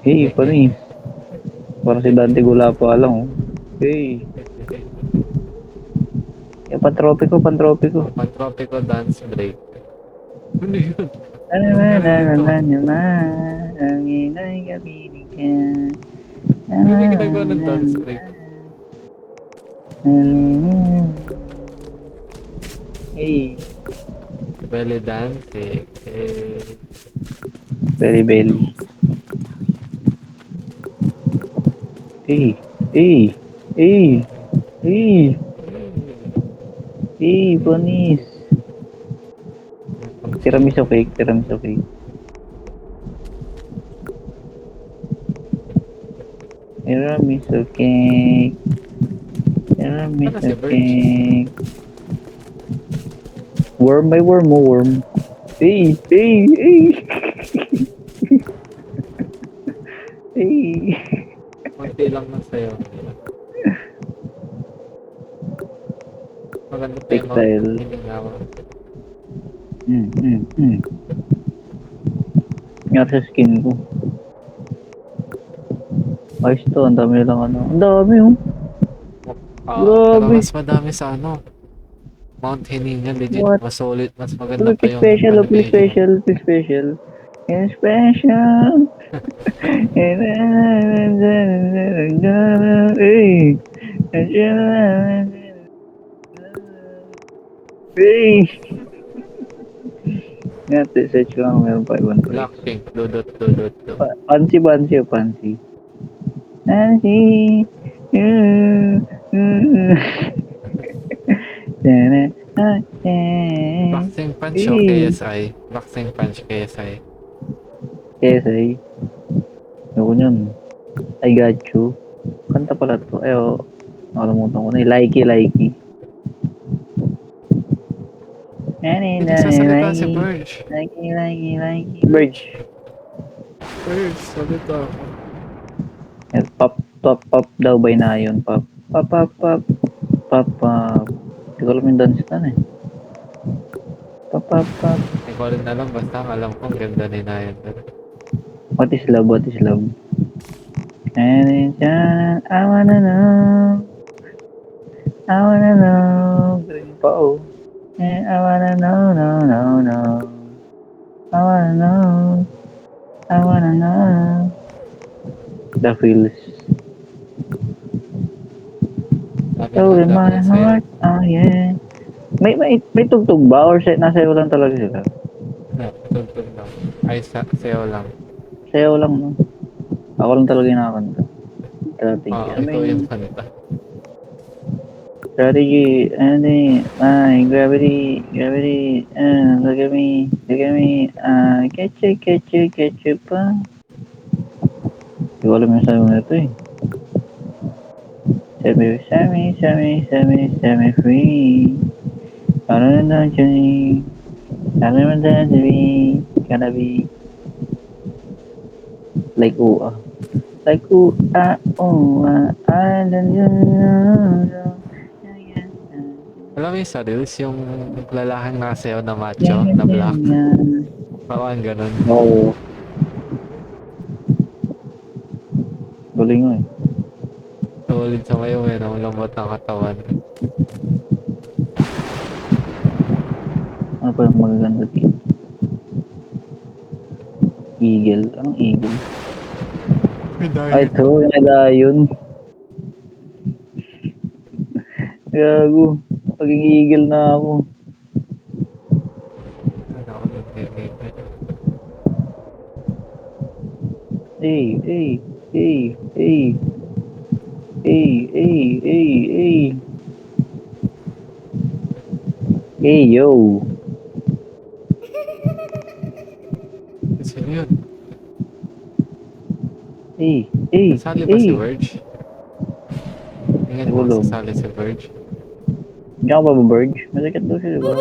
Hey, panis. Parang si Dante Gula pa lang, oh. Hey. Pantropiko, pantropiko. Oh, Pantropico Dance Break. Ano yun? Ano Anong ba nangyari dito? naman naman ang inay kapiling ka. Ano may ginagawa ng dance break? Hey, Belly dancing. Eh, belly belly. Hey, hey, hey, hey, hey, panis. pang Tiramisu chicken. cake, tiramisu cake. Tiramisu cake, Sana si tiramisu Verge. cake. Worm by worm mo, worm. Hey, hey, hey. Hey. Konti lang ng sayo nila. Maganda pa yung Mount Textile. Hiningawa. Mm. Nga sa skin ko. Ayos to, ang dami lang ano. Ang dami oh. Pero Grabe. mas madami sa ano. Mount Hininga, legit. What? Mas solid. Mas maganda Look, pa yung special, look, animation. special, look, special. And special. And hey. Hey. Nga, search ko lang meron pa ibang tricks. Blackpink, dudot, dudot, do. Fancy, fancy, fancy. Fancy. Boxing Punch o Hey. KSI? Boxing Punch KSI. KSI. Ayoko nyan. I got you. Kanta pala to. Ay, oh. Nakalimutan ko na. Likey, likey. Nani, May nani, nagsasalita si likey. Verge. Likey, likey, likey. Verge. Birch. Verge, salita ako. Eh, pop, pop, pop daw ba na yun? Pop, pop, pop, pop. Pop, pop. Hindi ko alam yung dance na eh. Pop, pop, pop. Hindi ko rin alam, basta ang alam ko, ang ganda ni Nayan doon. What is love? What is love? And it's I wanna know. I wanna know. Galing pa oh. And I wanna know, no, no, no. I wanna know. I wanna know. The feels. Dami So lang, in dami my lang sa'yo. heart, oh yeah. May tugtog ba or nasa iyo lang talaga sila? No, tugtog lang. Ay, sayo lang. Sayo lang no. Ako lang talaga yung nakakanta. Strategy. Ano Ikaw yung yung kanta. strategy? Ano eh? Ay, gravity, gravity. Look at me. Catch you pa. Hindi ko alam yung sayo nito eh. Set me free. Ano na dyan? Ano naman dyan to be? Gonna be like like I love you. Alam mo yung sa Reels, yung lalaking nakasayaw na macho, Ganyan, na black. ganyan. Parang ganun. Oo, galing nga eh. Solid sa mayo, eh, ang lambot ng katawan. Ano pa yung magaganda dito? Eagle. Anong eagle? Ay, Medallion. ito. Yung yun. Gago. Maging eagle na ako. Ano ako nag-game. Hey, hey, hey, hey, hey, hey, hey, hey. Hey, yo. Sino yun? Hey, hey, Nasali ba si hey. Verge? Tingin mo, Sigulong. sasali si Verge. Hindi ako bababird. Masikat daw siya, diba?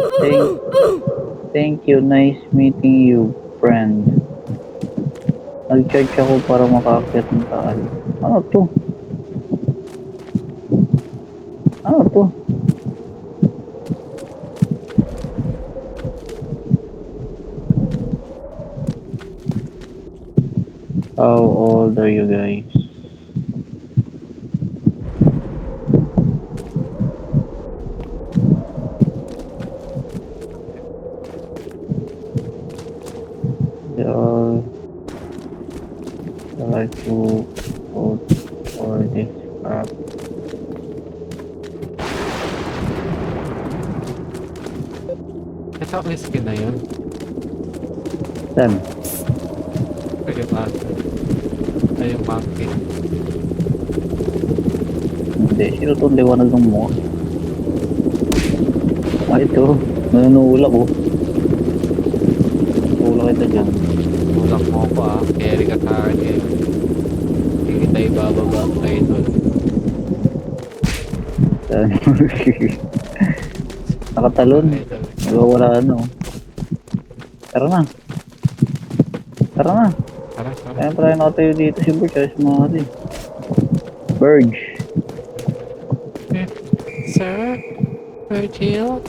Thank you. Nice meeting you, friend. Nag-charge ako para makaakyat ng taal. Ano to? Ano to? How old are you guys? They all like to vote for this crap. Ito whiskey na yun. Saan? Ito yung aso. Ito yung monkey. Hindi, sino itong liwanag ng mukha? Ah, ito. Nanuulak oh. Ulak kita dyan. Tulak mo ko carry ka sa akin eh. Hindi kita ibababa kayo doon. Saan? Nakatalon. Nagawala ano. Tara na. Tara na. Tara, tara. Kaya pala nakatayo dito si Birch. Ayos mga kasi. Birch. Sir? Virgil?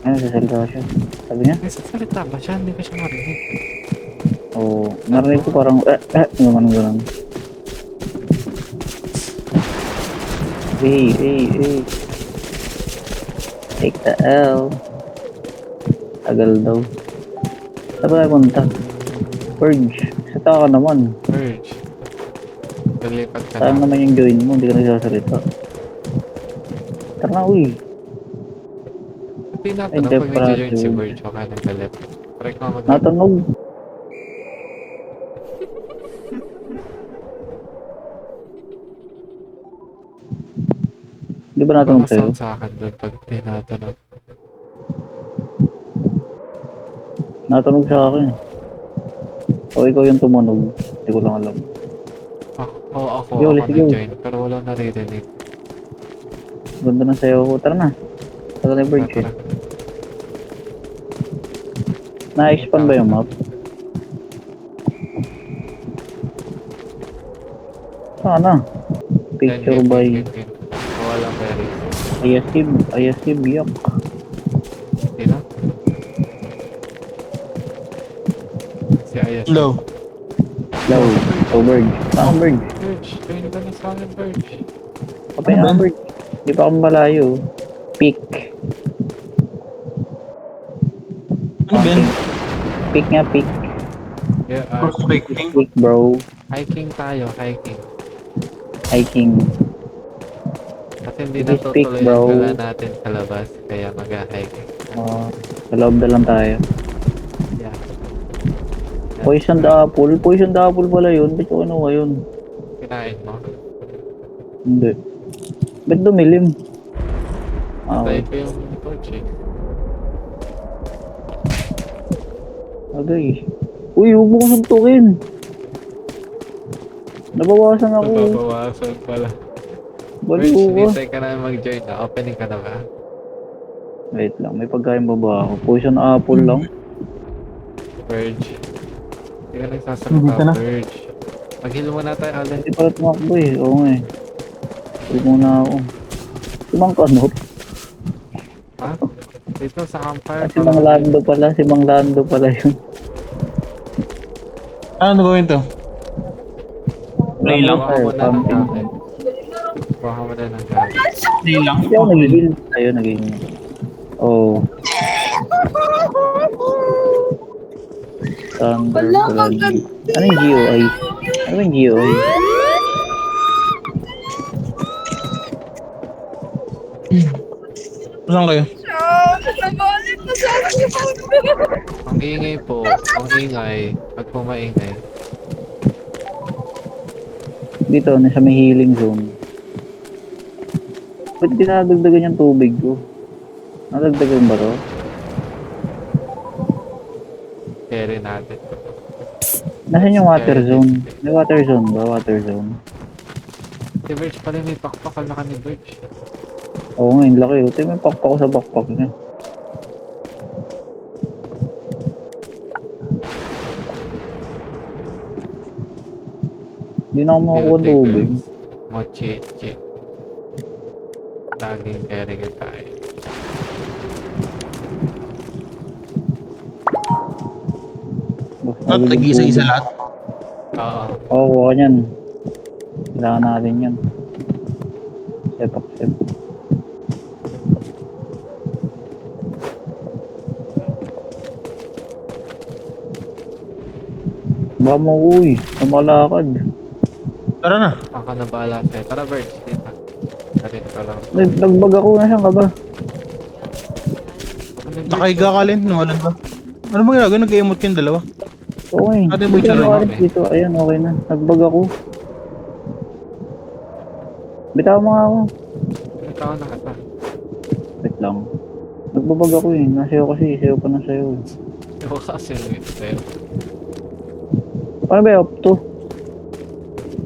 Ayun, sasalita siya. Sabi niya? Nagsasalita ba siya? Hindi ko siya marinig. Oo. Narinig ko parang, ganun. Hey. Take the L. Tagal daw. Saan ba tayo punta? Purge. Sata ka naman. Virg. Nalipat ka Saan na. naman yung join mo? Hindi ka nagsasalita. Tara na, uy. Hindi natin Ay, pag nag-join si temperature. Virg o ka nagkalit. Correct mo mag- Natunog. Di ba natunog sa'yo? Baka sa akin doon pag tinatanong. Natunog sa akin. O ikaw yung tumunog. Hindi ko lang alam. Ako Sige, ulit, sige. nag-join. Pero walang naririnig. Ganda ng sayo ko. Tara na. Tara na yung Birch eh. Tara. Na-expand ba yung map? Sana. Picture by Walang berry. Ayasib, yak. Sino? Si Ayash. Hello. Low. Oh, Birch. Saan Birch? Virg, join ka na sa akin, Virg. Kapay Ano na ba? Birch. Di pa akong malayo. Peak. Ano Ben? Peak nga, peak. Yeah, Prospecting. Peak, bro. hiking tayo, hiking. Hiking. Kasi hindi Sige, speak, natutuloy bro. ang gala natin sa labas, kaya mag-hiking. Sa loob na lang tayo. Yeah. Poison the apple. Poison the apple pala yun. Ba't ko kinuha yun? Kinain mo? Hindi. Ba't dumilim? Patay Okay. ko yung torch eh. Agay. Uy, huwag mo ko suntukin. Nabawasan ako. Nababawasan pala. Baliw Virg, ka. hinintay ka na mag-join na. Opening ka na ba? Wait lang, may pagkain ba ba ako? Poison apple lang. Virg. Hindi ka Hindi ka nagsasalita, na. Virg. Mag-heal muna tayo, Allen. Hindi pala tumakbo eh. Oo nga eh. Huwag muna ako. Sumangkanop. Ha? Dito sa campfire. Si Mang Lando pala yun. Ano gawin to? Play lang. Kuha mo na ng gamit. Kuha mo na ng gamit. Play lang. Hindi ako nag-heal. Ayun, nag-heal. Oh. Thunder Bloody. Ano yung GOI? Ano yung GOI? Saan kayo? Ang ingay po. Ang ingay. Pag pumaingay. Dito, nasa may healing zone. Ba't dinadagdagan yung tubig ko? Nadagdagan ba to? Carry natin. Nasaan yung water zone? May water zone ba? Water zone? Si Virg pala may pakpakal na ka ni Virg. Oo nga, yung laki. Ito may pakpak ko sa backpack niya. Hindi na ako makakuha ng tubig. Mochichi. Laging carry ka tayo. At nag-isa-isa lahat. Oo. Oo, kuha ka niyan. Kailangan natin yan. Set up set. Baka mo, uy. Tumalakad. Tara na. Baka na bahala sa'yo. Tara, Birds. Dito. Galit ka lang. Nagbag ako na siyang kaba. Ano yung Birds? Nakahiga ka Lin. Nawalan ba? Ano ba ginagawa? Nag-emote kayong dalawa? Okay. Ate mo Buti yung ako sarili. alis dito. Ayun, okay na. Nagbag ako. Bitaw mo nga ako. Nagtawa na kita. Wait lang. Nagbabag ako eh. Nasayo kasi. Sayo pa na sayo eh. Ikaw kasi nung sa'yo. Paano ba up to?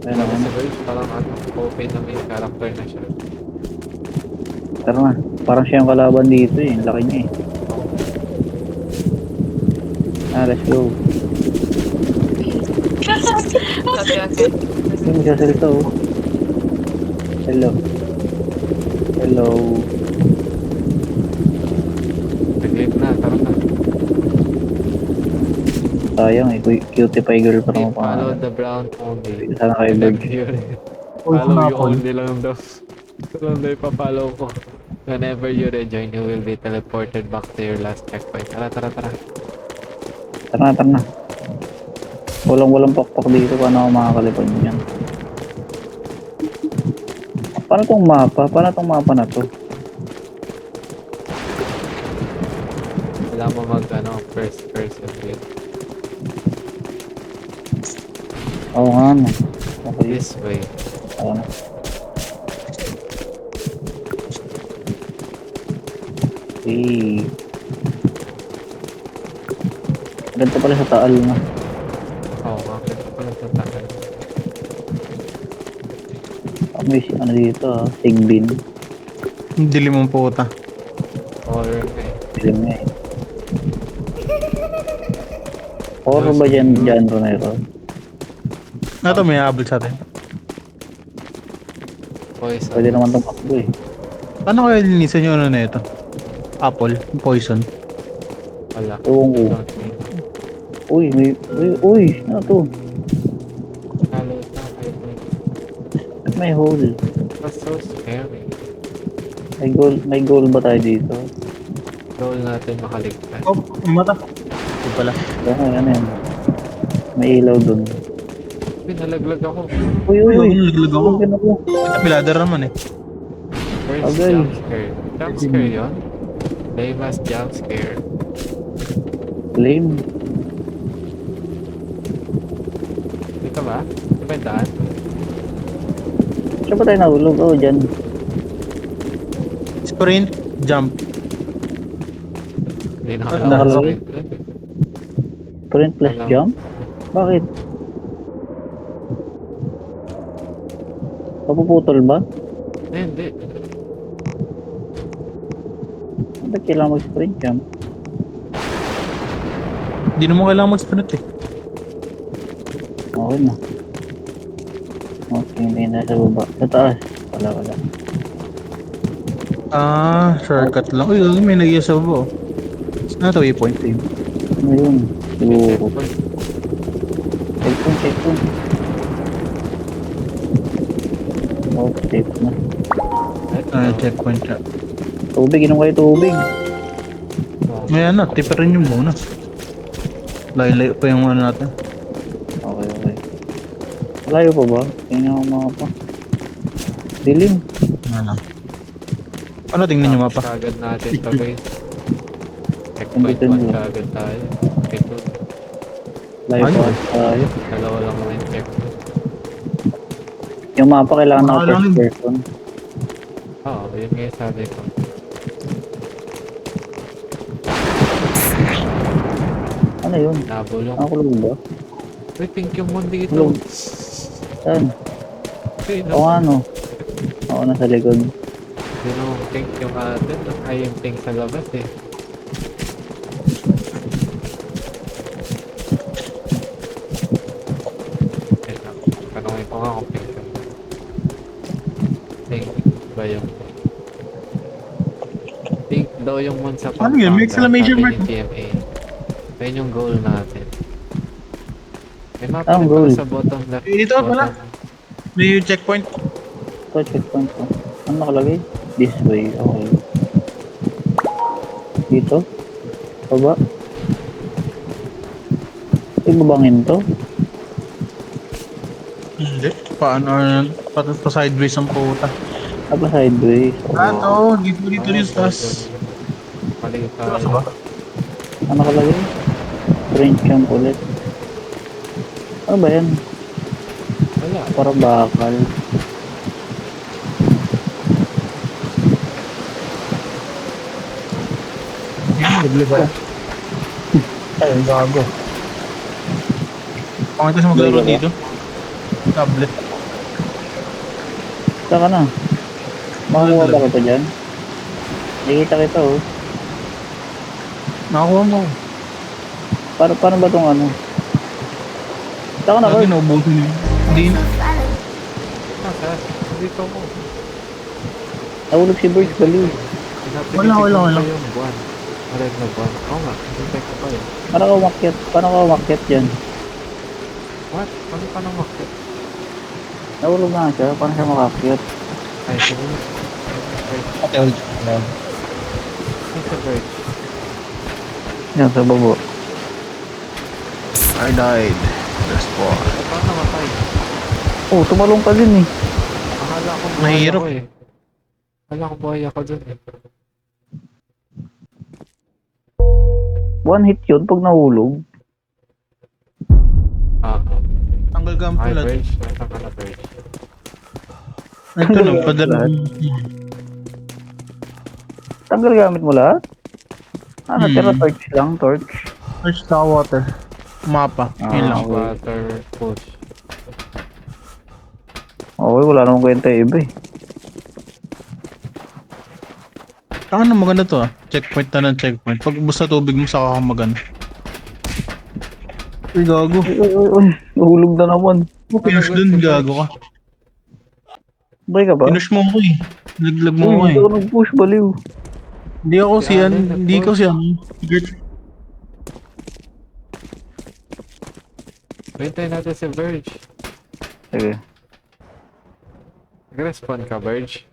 Ayun Ano ako si na. Birds? Parang ano, open na may character na siya. Tara na. Parang siya yung kalaban dito eh. Ang laki niya eh. Let's go. Hindi mo sasalita oh. Hello. Hello. Nag-live na. Tara na. Sayang eh. Cutie pie girl pa naman Follow pangalan. the brown only. Sana kayo bird. Whenever you're Uy, follow you Apple. only lang daw. Lang daw ipapollow ko. Whenever you rejoin, you will be teleported back to your last checkpoint. Tara, tara, tara. Tara na, tara na. Walang pakpak dito. Paano ako makakalipad niyan? Paano tong mapa? Paano tong mapa na to? Wala mo mag, ano, first person view. Oo nga no. Okay. This way. Tara na. Okay. Ganda pala sa taal na. Oo, bakit ko pala sa takan. May ano dito Sigbin. Ang dilim mong puta. Horror na eh. Film niya eh. Horror ba dyan genre na ito? Ano to, may habol sa atin. Poison. Pwede naman itong pakbo eh. Paano kaya linisan yung ano na ito? Apple, poison. Wala. Ewan ko. Don't need. Uy, ano to? Halo na kayo. Ba't may hole? That's so scary. May goal ba tayo dito? Goal natin makaligtas. Oh, ang mata. Ito pala. Ano yan? May ilaw dun. Pinalaglag ako. Uy, Naglag ako. Tulungan ako. May ladder naman eh. First Agay. jump scare. Jump scare yun? Famous jump scare. Lame. Dito ba? Ito ba yung daan? Saan ba tayo nahulog? Oh, dyan. Sprint, jump. Hindi na Ah, ako nakalagay. Sprint plus Alam. jump? Bakit? Papuputol ba? Hindi. Ba't kailangan mag-sprint jump? Hindi naman kailangan mag-sprint eh. Okay na. Okay, hindi na sa baba. Sa taas. Wala. Ah, shortcut lang. Uy, may nag-iya sa baba oh. Ano to, waypoint? Ano yun? Siguro. Checkpoint. Checkpoint. Oh, safe na. Ah, checkpoint siya. Tubig, inom kayo tubig. May ano, tiperin yung muna. Layo-layo pa yung ano natin. Okay. Malayo pa ba? Tingnan ko mga pa. Dilim. Ano? Ano tingnan nyo mapa? Kagad natin to guys. Checkpoint Andito 1 nyo. kagad tayo. Ito. Layo Ayun. pa kasi tayo. Dalawa lang naman yung checkpoint. Yung mapa kailangan ng Wala first lang. person. Oo, yun nga yung sabi ko. Ano yun? Nabulong. Nakakulog ba? Uy, pink yung moon dito. Bulong. Saan? Uy, Oo nga no. Oo, nasa likod. Yun yung pink yung atin. Ay, yung pink sa labas eh. Wait lang. Tanongin ko nga kung pink yung pink ba yung pink daw yung moon sa Ano yun? May exclamation sabi mark. ni GMA. Ayun yung goal natin. May map Ang ulit pala goal. sa bottom left. Dito pala. May checkpoint. Ito, checkpoint ko. Ano nakalagay? This way. Okay. Dito? Baba? Ibabangin to? Hindi. Paano? Pa sideways ang puta. Apa sideways? To. Dito yung tas. Mali Ano tayo. ba? Ano nakalagay? Strange camp ulit. Ano ba yan? Wala. Parang bakal. Bibili ba? Ay, gago. Pangit sa maglaro dito. Tablet. Saan ka na? Makakuha ba kita dyan? Nakikita kita oh. Nakakuha mo. Paano ba tong ano? Saan ka na Lagi Kurt? naubusin niya. Hindi na. Nasa? Dito mo. Nahulog si Birch baliw. Wala. Yung buwan. Malag na buwan. Oo nga. Hintay ko pa yun. Paano ka umakyat? Paano ka umakyat dyan? What? Ano pa nang makit? Nahulog na siya. Paano siya makakyat? Ay, sige. Ate, hold. Ay, sa bird. Yan sa babo. I died. That's four. Paano namatay? Oh, tumalong ka din eh. Akala ko buhay Mahirap. ako eh. Akala ko buhay ako dun eh. One hit yun pag nahulog. Ah, Tanggal gamit ay, ulit. bird. Nasa ka na bird. Ito na, padala. Tanggal gamit mo lahat? Ah, natira torch lang, torch. Search sa water. Mapa. Yun lang. Water push. Okay, wala namang kwenta yung iba eh. Ano maganda to ah. Checkpoint na ng checkpoint. Pag ubos sa tubig mo, saka ka maganda. Uy, gago. Uy, nahulog na naman. Pinush dun, gago ka. Bray ka ba? Pinush mo ko eh. Naglag mo ko Uy, eh. hindi ako nag-push, baliw. Hindi ako Si siyan. Allen, Hindi ko nag-push. siyan. Gert. Hintayin natin si Verge. Sige. Nag-respawn ka, Verge?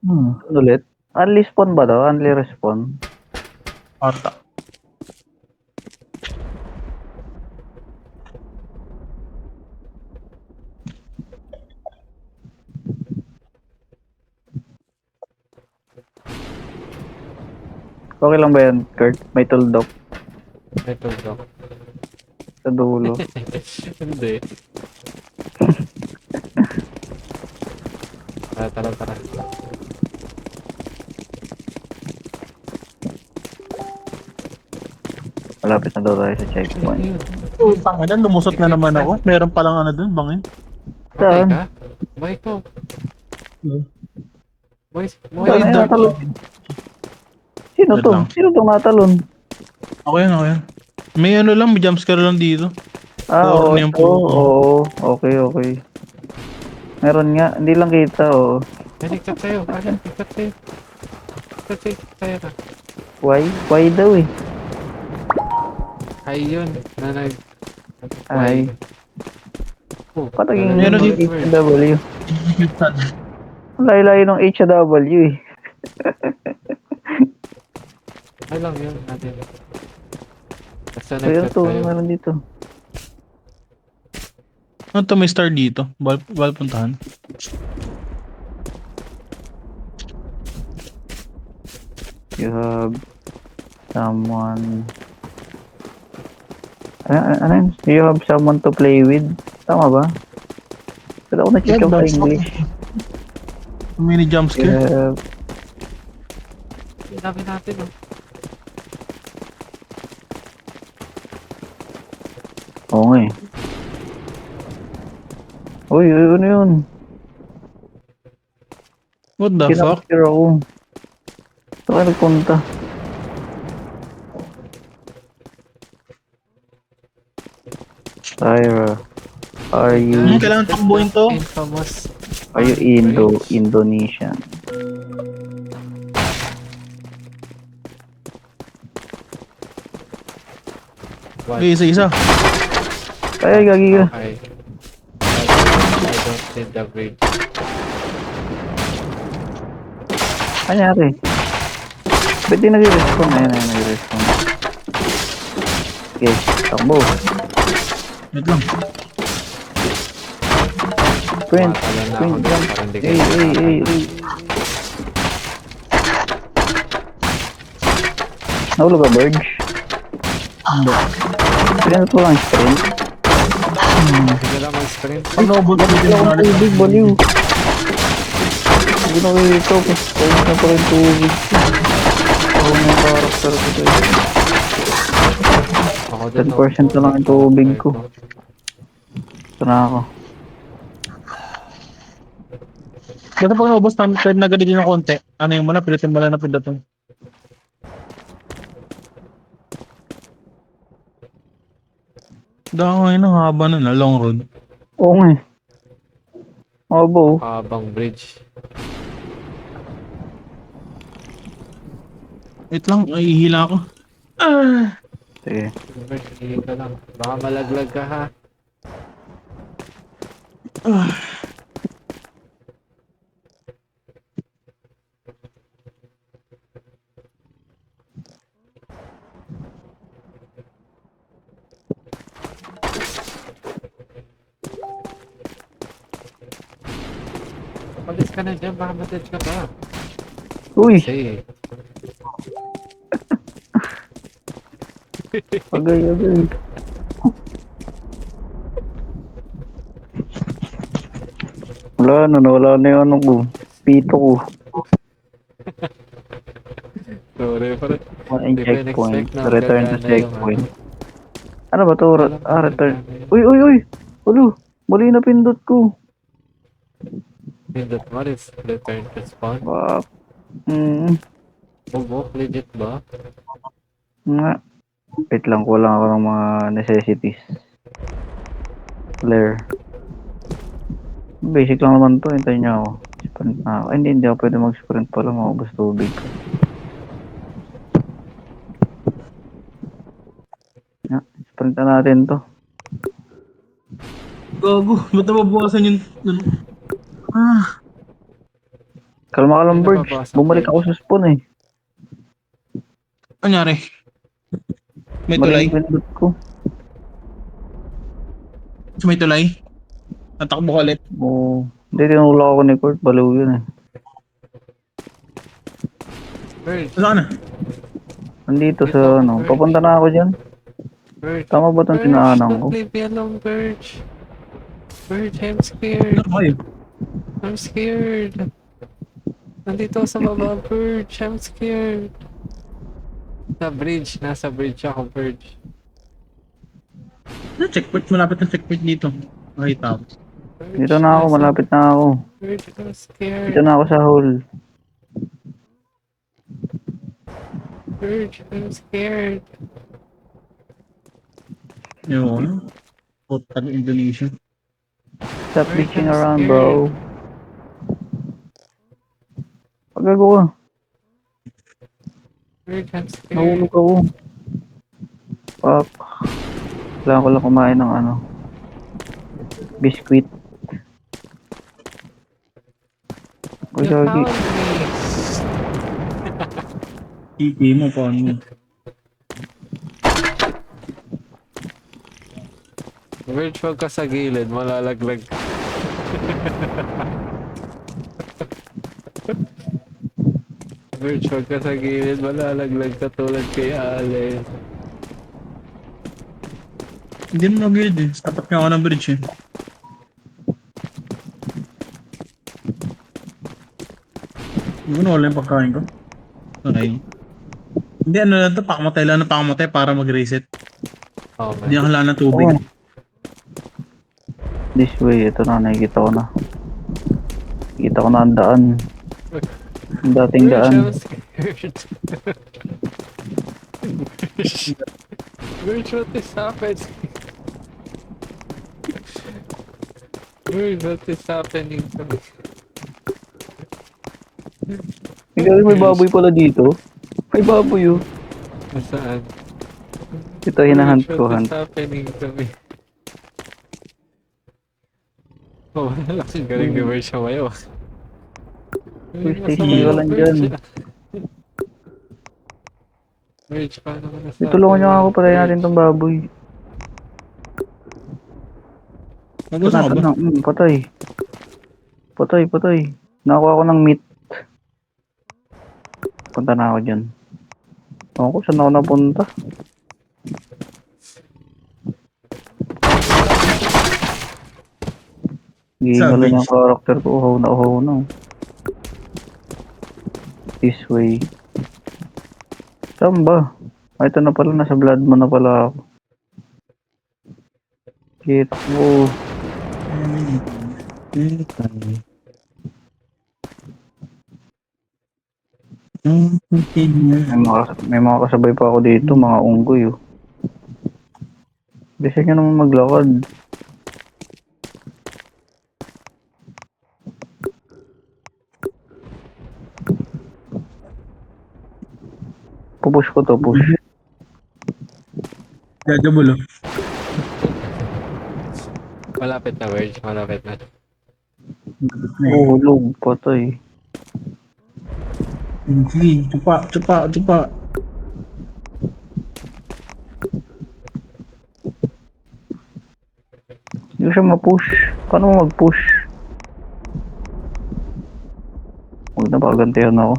Ano ulit? Unli spawn ba daw? Unli respawn? Ata. Okay lang ba yan, Kurt? May tuldok Ito daw. sa dulo. Hindi. Tara. Malapit na daw tayo sa checkpoint. Tangan, lumusot na naman ako. Meron palang ano dun, bangin. Patay Saan? ka? Buhay ko. Buhay Saan Ay, na da- natalon? Sino Wait to? lang. Sino tong natalon? Ako yan. May ano lang, may jumpscare lang dito. Ah, oo. Corny yung Ito. Oo. Okay. Meron nga. Hindi lang kita, oo. Ay, nagchat sa'yo. Nagchat sa'yo. Sa'yo ka. Why? Why daw eh? Ay, yun. Na nag... Ay. Oh, Pataging Meron ulit, dito. Verge. HW. Ang layo-layo ng HW eh. Ay lang yun natin. Basta Ayun nagchat to. sa'yo. Meron dito. Ano to, may star dito. Bal puntahan. You have someone... Ano yun? You have someone to play with? Tama ba? Pero ako na-check Yeah, sa that's English. Mini You jumpscare. have... Sinabi natin oh. Oo nga eh. Uy, ano yun? What the fuck? Kinapicture ako. Saan ka nagpunta? Tyra, are you Kailangan takbuhin to. Infamous. Indonesian? What? Okay, isa-isa. Ay, gagi ka. Okay. I don't need the bridge. Kanyari. Ba't di nag-respawn? Ayun, nag-respawn. Okay, takbo. Wait lang. Sprint. Matalan na ako Sprint, dito jump. para hindi Ay, kayo ay, ay, ay. Nahulog ka, Burge? Hindi. Sprint mo lang, sprint. Sige lang mag-sprint. Pag naubos ko din Wala akong tubig, baliw. Hindi na kayo ito. Pwede na pa rin tubig. Ako na yung karakter ko tayo. Ako din. 10% na lang ang tubig ko. Ito na ako. Kasi pag naubos, pwede na ganito ng konti. Ano yung muna, pilitin mo lang na pindutin. Dahil ngayon ang haba na long road. Oo nga eh. Mabo. Habang bridge. Wait lang, ay hihila ako. Sige. Bridge, sige ka lang. Baka malaglag ka ha. Palis ka na dyan, baka matouch ka pa. Uy! Say, Agay. Wala na, nawala na yung ano ko. Pito ko. sorry pare. Wala yung Hindi ko checkpoint. in-expect na Return to gagana yung checkpoint. ano. Ano ba to? Alam ko Return. gagana yun. Uy! Ulo! Mali na pindot ko. Pindot mo is return to spawn. Fuck. Bubok, legit ba? Nga. Wait lang, kulang ako ng mga necessities. Flare. Basic lang naman to. Hintayin niyo ako. Sprint na ako. Ay, hindi ako pwede mag-sprint pala. Maubos tubig ko. Yeah, sprint na natin to. Gago, ba't nababawasan yung... Kalma ka lang, Ay, Burge. nababasa, Bumalik Burge. ako sa spawn eh. Anyari? May Mali tulay? yung pindot ko. May tulay? Natakbo ka ulit? Oo. Hindi, tinulak ako ni Kurt. Baliw yun eh. Bird, Saan ka na? Nandito Dito sa ako, ano. Burge. Papunta na ako dyan. Bird. Tama ba itong tinaanan ko? Don't leave me alone, Bird. Bird, I'm scared. Ano kayo? I'm scared. Nandito ako sa baba, Bird. I'm scared. Nasa bridge ako, Bird. Ano checkpoint? Malapit na checkpoint dito. Nakita ako. Bird, Dito na ako. Malapit na ako. Bird, I'm scared. Dito na ako sa hole. Bird, I'm scared. Yun. Total Indonesia. Stop Bird, bitching I'm around, scared. bro. Pagago ka. Bird, I'm scared. Nahulog ako. Fuck. Kailangan ko lang kumain ng ano. Biscuit. Uy, You gagi. found me. Hindi mo, paano mo? Bird, huwag ka sa gilid. Malalaglag. Bird, huwag ka sa gilid. Malalaglag ka tulad kay Allen. Hindi mo nag-guild eh. Tapat nga ako ng bridge eh. Hindi ko nawala yung pagkain ko. Okay. Hindi, ano lang ito, pakamatay lang na pakamatay para mag-reset. Oh, Hindi man. ako kailangan ng tubig. Oh. This way. Ito na. Nakikita ko na. Nakikita ko na ang daan. Ang dating Bird, daan. I'm scared. Bird, what is happening? Bird, what is happening to me? May baboy pala dito. May baboy oh. Saan? Ito hinahunt Bird, ko. what Hunt. is happening to me? Oh, laking galing ni Verge mayo. Uy, Stacy, ka lang dyan. Verge, paano ka nasabi? Tulungan niyo ako, patay natin tong baboy. Nagustuhan ka ba? Patay. Patay. Nakuha ko ng meat. Punta na ako dyan. Ako, saan ako napunta? Gingalo Savage. yung character ko. Uhaw na. This way. Saan ba? Ay, ito na pala. Nasa blood mo na pala ako. Kita mo. May mga kasabay pa ako dito. Mga unggoy. Oh. Bisa nyo naman maglakad. Pupush ko to, push. Jajabulo. Malapit na, Verge. Malapit na. Hulog, patay. Sige, tsupa. Hindi ko siya ma-push. Paano mo mag-push? Huwag na pakagantihan ako.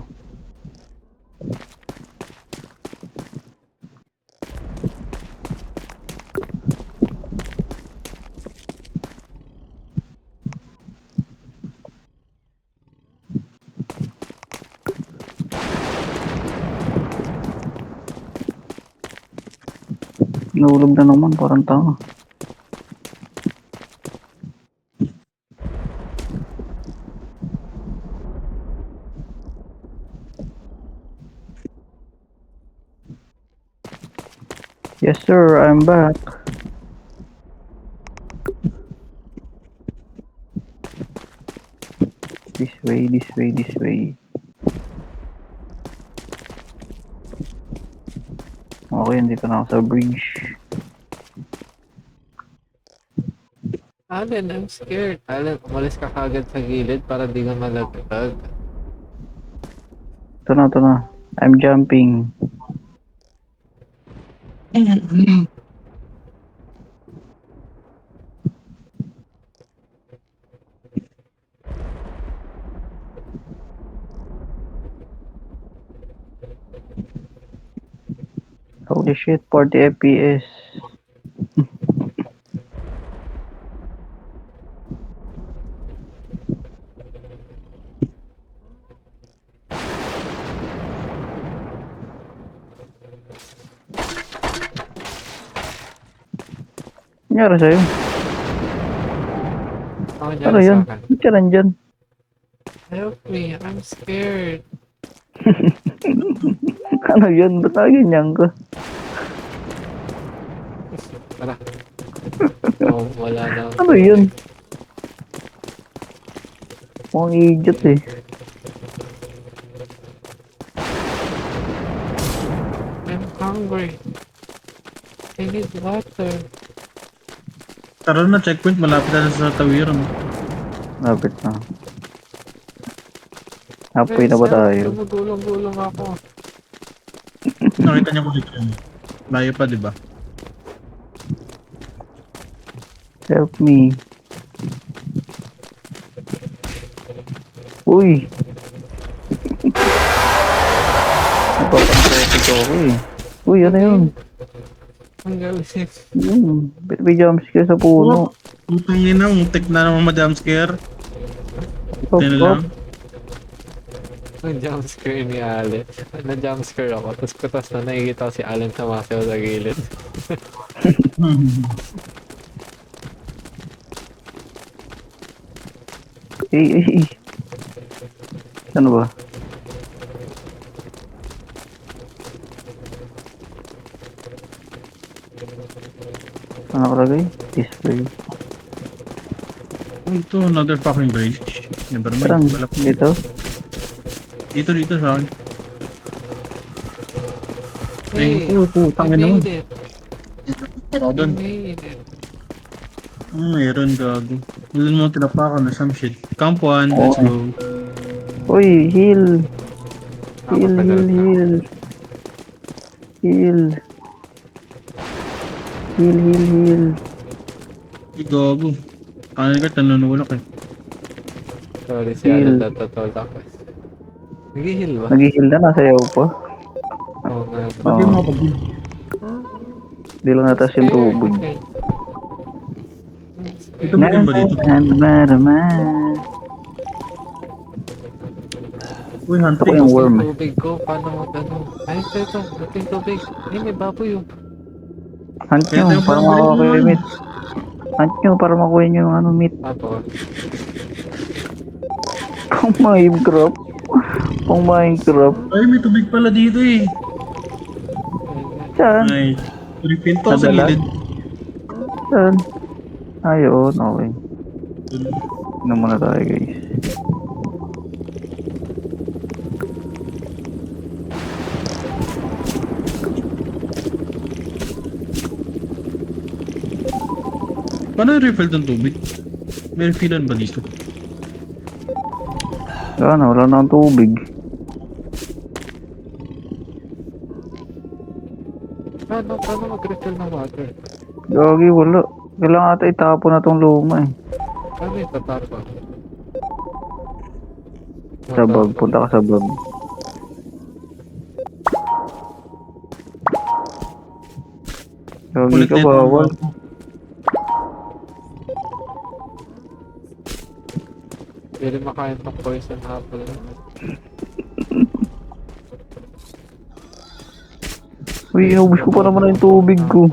Nahulog na naman, parang tanga. Yes sir, I'm back. This way. Okay, dito na ako sa bridge. Allen, I'm scared. Allen, umalis ka kagad sa gilid para di ka malaglag. Ito na. I'm jumping. Holy shit, 40 FPS. Nangyari sa'yo? Ako Ano dyan yan? sa akin. Ba't ka nandyan? Help me, I'm scared. Ano yun? Ba't nakaganyan ka? Tara. Oh, wala na. Ano yun? Mukhang idiot eh. I'm hungry. I need water. Tara na, checkpoint. Malapit na sa tawiran. Lapit na. Halfway na ba tayo? Gumagulong-gulong ako. Nakita niya ko dito yun. Layo pa, di ba? Help me. Uy! Napapag-traffic ako eh. Uy, ano yun? Ang galing. May jumpscare sa puno. Putang ina, muntik na naman ma-jumpscare. Pop, Ito na pop. lang. Ang jumpscare ni Allen. Na-jumpscare ako. Tapos na nakikita ko si Allen sumasayaw sa gilid. Eh. Ano ba? Ano nakalagay? Display. Oh, ito, another fucking bridge. Never Parang mind. Wala pa. dito. Dito sa akin. Hey, Ay, putang I ina mo. made it. Ikaw I dun. made it. Meron gago. Ilan mo tinapakan na some shit. Camp 1, let's Oo. go. Uy, heal. Heal, Matagal heal, na. heal. Heal. Heal, heal, heal. Ay, gago. Kanan ka, nanunulak eh. Sorry, si Heal. Alon natutulak. Nag-heal ba? Nag-heal na, nasayaw pa. Oo nga. Ba't di Oo. mo makapag-heal? Di lang natas yung tubig. Ito ba din ba dito? Uy, Ito ko hunting. yung Gusto yung worm. tubig ko. Paano mag-ano? Ay, ito. Ito yung tubig. Ay, may baboy oh. Hunt Kaya nyo, tayo para parang balik makuha mo kayo ano. meat. Hunt nyo, para makuha nyo yung ano meat. Tapos, Pang Minecraft. Pang Minecraft. Ay, may tubig pala dito eh. Saan? Ay, refill to sa Nadala? gilid. Saan? Ayun, okay. Tignan muna tayo guys. Paano yung refill ng tubig? May refillan ba dito? Saan? Wala na ang tubig. paano mag-refill ng water? Gagi, wala. Kailangan ata itapon na tong luma eh. Paano yung tatapon? Sa bag, punta ka sa bag. Gagi Kulit ka, na ito. bawal. Hindi makain ng poison apple. Uy, inubos ko pa naman yung tubig ko.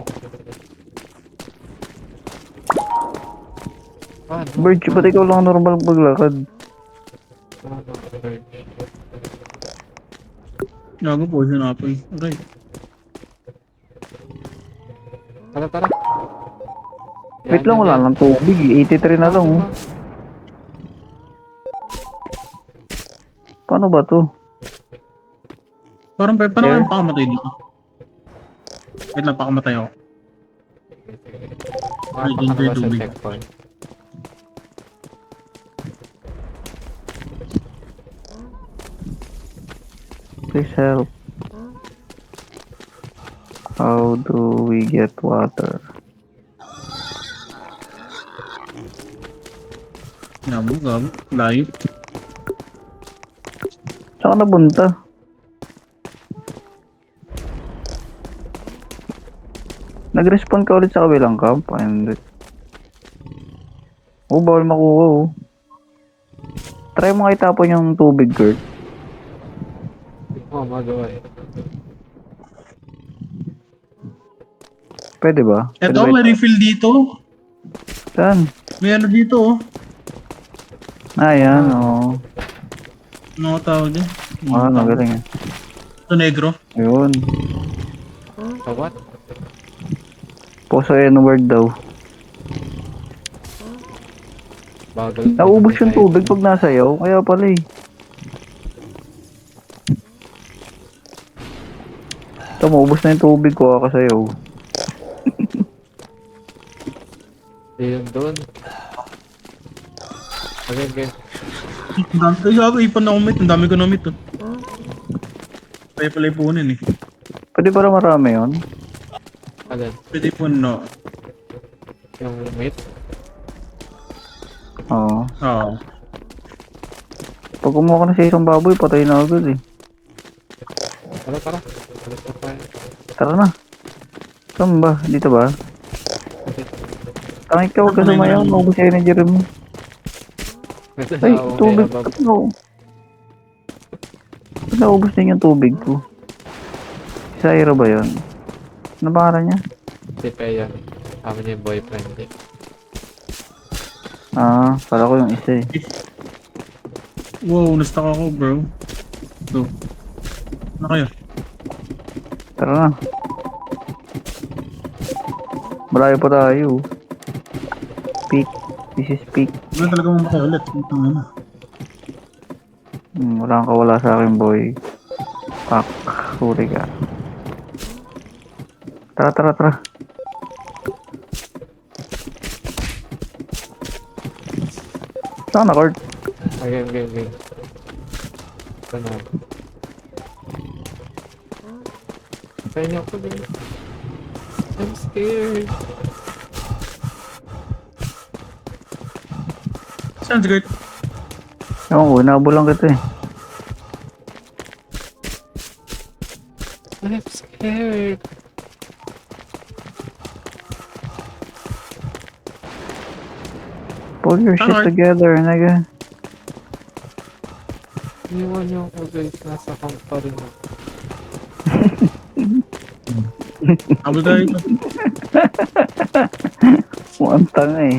Paano? Birch, ba't ikaw lang normal maglakad? Paano, Birch? Gago po siya na apple. Alright. Tara. Wait lang, wala lang tubig. 83 na lang. Oh. Paano ba to? Parang paano Yeah. kayong pakamatay dito? Wait lang, pakamatay ako. Ay, Mapa ka na ba sa tubig. checkpoint? Please help. How do we get water? Gago, gago. Layo. Saan ka nabunta? Nag-respawn ka ulit sa kabilang camp? Ay, hindi. Oh, bawal makuha oh. Try mo nga itapon yung tubig, Kurt. Oo, magawa eh. Pwede ba? Pwede Eto, ba may refill dito. Saan? May ano dito oh. Ah, yan, oo. Ano nga tawag dyan? Ah, magaling yan. Ito negro. Ayun. So what? Poso N-word daw. Bagal. Naubos yung tubig pag nasayaw, kaya pala eh. Ito, maubos na yung tubig ko, kakasayaw. Yun doon. Okay. Ang dami. Ay, gago, ipon na umit. Ang dami ko na umit oh. Kaya pala ipunin eh. Pwede para marami yun? Alin? Pwede ipon no. Yung meat? Oo. Oo. Pag kumuha ka na sa isang baboy, patay na agad eh. Tara. Alis na tayo. Tara na. Saan ba? Dito ba? Okay. Tangik ka, huwag ka sumayaw. Maubos yung energy rin mo. Ay, tubig. No. Naubos din yung tubig ko. Si Zaira ba yun? Ano pangalan niya? Si Peyan. Kami niya yung boyfriend eh. Ah, pala ko yung isa eh. Wow, na-stuck ako bro. Ito. Ano kayo? Tara na. Malayo pa tayo. Peak. This is peak. Wala talaga mamatay ulit. Ito nga. Wala kang kawala sa akin, boy. Pak. Sorry ka. Tara. Saan na, Kurt? Game. Ito na. Kaya niyo ako din. I'm scared. Sounds great. Ewan ko, inabulan kita eh. I'm scared. Pull your shit Alright. together, nigga. Iniwan niyo ako guys. Nasa camp pa rin ako. Habol tayo ito. Mukhang tanga eh.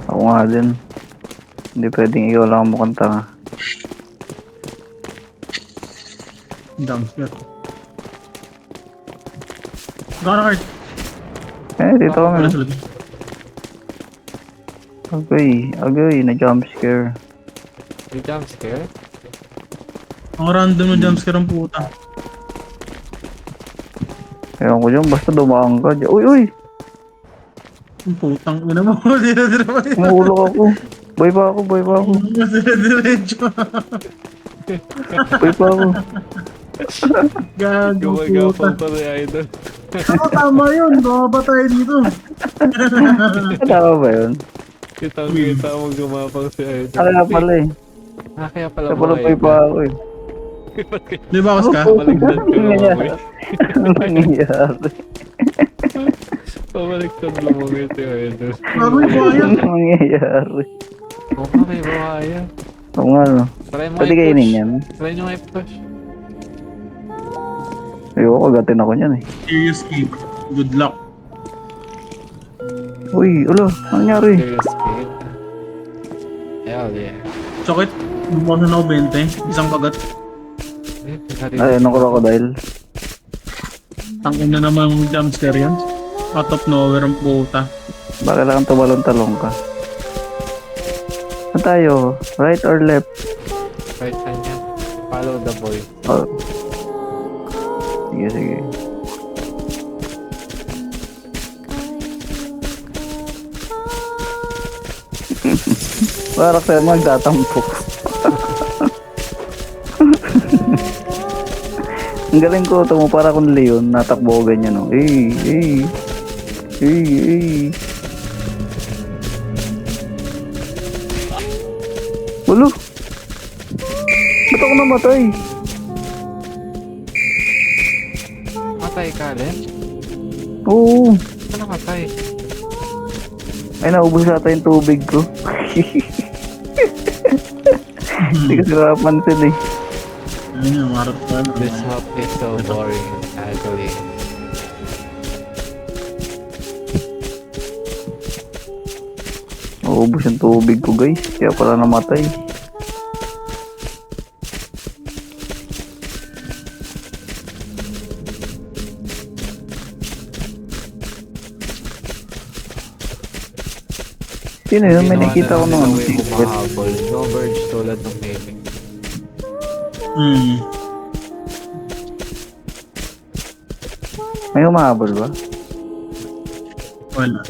Ako nga din. Hindi pwedeng ikaw lang ang mukhang tanga. Dumpster. Gana card. Eh, dito kami. Wala No? sa loob. Agay, na jump scare. May jump scare? Ang random na jumpscare ang puta. Ewan ko dyan, basta dumaan ka dyan. Uy! Ang putang ina mo. Dire-dire pa yun. Mahulog ako. Boy pa ako. Dire-diretso. Boy pa ako. Gago puta. Gumagapang pa rin idol. Ako tama yun. Bumaba tayo dito. Tama ba yun? Kitang-kita mo gumapang si idol. Kaya pala eh. Kaya pala Kaya pala mga boy pa ako eh. Di ba kas ka? Pabaliktad ka lumungoy. Ano nangyayari? Pabaliktad lumungoy si idol. Baboy ba yan? Ano nangyayari? Oo nga, may buhaya. Oo nga no. Try mo Pwede kainin yan. Try nyo i-push. Ayoko, gatin ako niyan eh. Serious game. Good luck. Uy, ulo, ano nangyari? Serious kid. Hell yeah. Chokit. Buwan na ako 20. Isang kagat. Ay, ano crocodile? Ang ina naman yung jumpscare yan. Out of nowhere ang puta. Bakit lang tumalon-talong ka? Saan tayo? Right or left? Right hand yan. Follow the boy. Oh. Sige. Parang sa'yo magtatampok. Ang galing ko, tumo para akong leon, natakbo ko ganyan no. Hey. Ulo! Ba't ako namatay? Matay ka, Len? Oo. Saan namatay? Ay, naubos ata yung tubig ko. Hindi ko sila napansin eh. Ayun yung marap pa. This map is so boring, actually. Naubos yung tubig ko guys, kaya pala namatay. Sino yun? May nakita ko nung ano. Way mo mahabol. No verge tulad ng Mavic. May humahabol ba? Wala.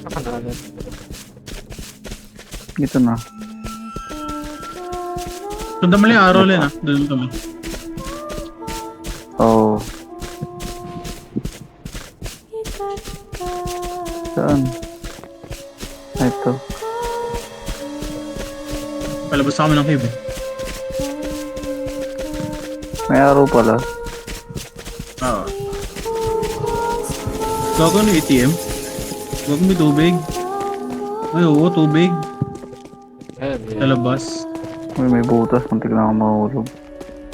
Nakanalan. Dito na. Sundan mo lang yung araw Len ah. Doon kami. Oh. Saan? Ah, ito. Palabas kami ng cave eh. May araw pala. Oo. Gago ano yung ATM? Gago may tubig. Ay oo, tubig. Hell Sa yeah. labas. Uy, may butas. Muntik na ako mahulog.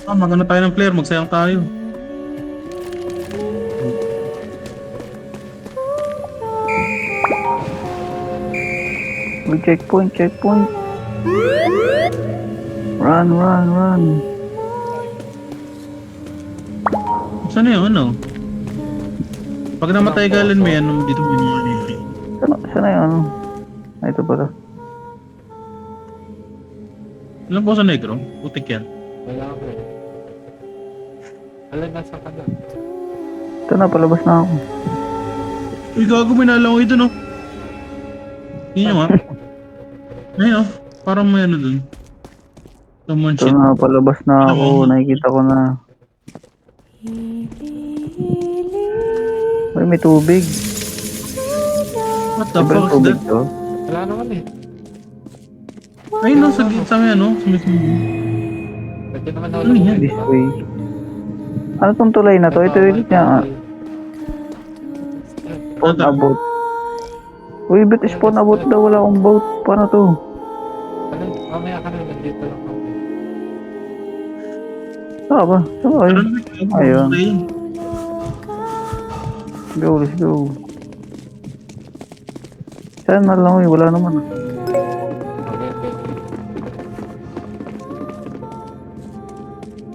Ah, maganda tayo ng player. Magsayang tayo. Uy, checkpoint. Run. Saan na yun, ano? Pag namatay ka, Alan, may ano, dito may mga libre. Saan na yun? Ay, ito pala. Ilan po sa negro? Putik yan. Wala ko eh. Alam, nasa ka na. Ito na, palabas na ako. Uy, gago, may nalang ko ito, no? Yun yung nga. Ayun, oh. Parang may ano dun. Someone Ito shit. na, palabas na Ano ako. mo? Nakikita ko na. Uy, may tubig. What the Diba yung fuck is tubig that? to? Wala naman eh. Ayun, no, sa may ano, sa may Pwede naman ako Ano yan? This way. Ano tong tulay na to? Ito ulit niya. Spawn Ano to? about. Uy, ba't spawn about daw? Wala akong boat. Paano to? Ano, mamaya ka na, nandito lang ako. Saan ba? Saan ba? Ayun. Ayun. Go, let's go. Saan na lang? Wala naman. Okay, okay.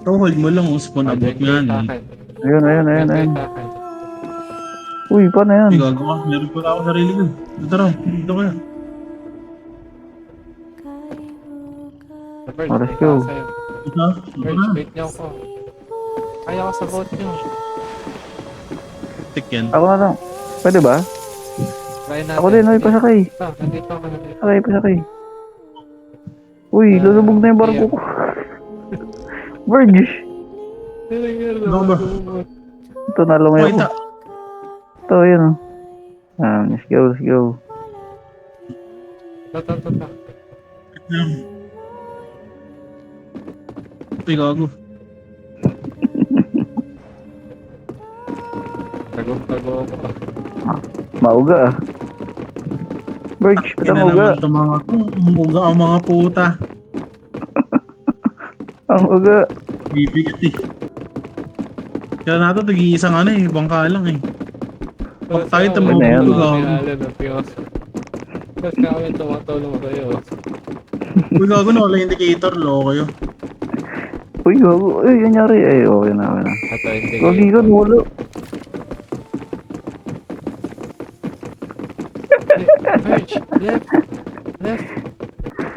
So, hold mo lang, spawn about Join mo yan. kayo sa Eh. akin. Ayun, ayun, ayun, Join kayo ayun. sa akin. Uy, paano yan? Uy, gago ka. Meron pala ako sarili ko. Ito raw, dito kaya. Sa bird, Oh, let's may go. tao sa'yo. Ito, ito Bird, na. wait niyo ako. Kaya ako sa boat niyo. Tik yan. Ako na lang. Pwede ba? Try natin. Ako din, uy, pasakay. Ito, nandito ako, nandito. Pasakay, pasakay. Uy, lulubog na yung barko ko. Verge. Ano ba? Ito, nalamay Oh, ako. ita. Ito, yun. Let's go, let's go. Ito. Uy, gago. Tago ako. Mauga ah. Verge, ba't ang Ina uga? naman ito mga uga ang mga puta. Ang uga. Bibigat eh. Kaya nato, tag-iisang ano eh, bangka lang eh. Pag tayo Ano na yan? Tapos kami tumatulong sa'yo. Uy, gago na, wala indicator, loko kayo. Uy, gago. Uy, nangyari. Ay, okay na, okay na. Ito, hindi Gagi ka, wala. Merch,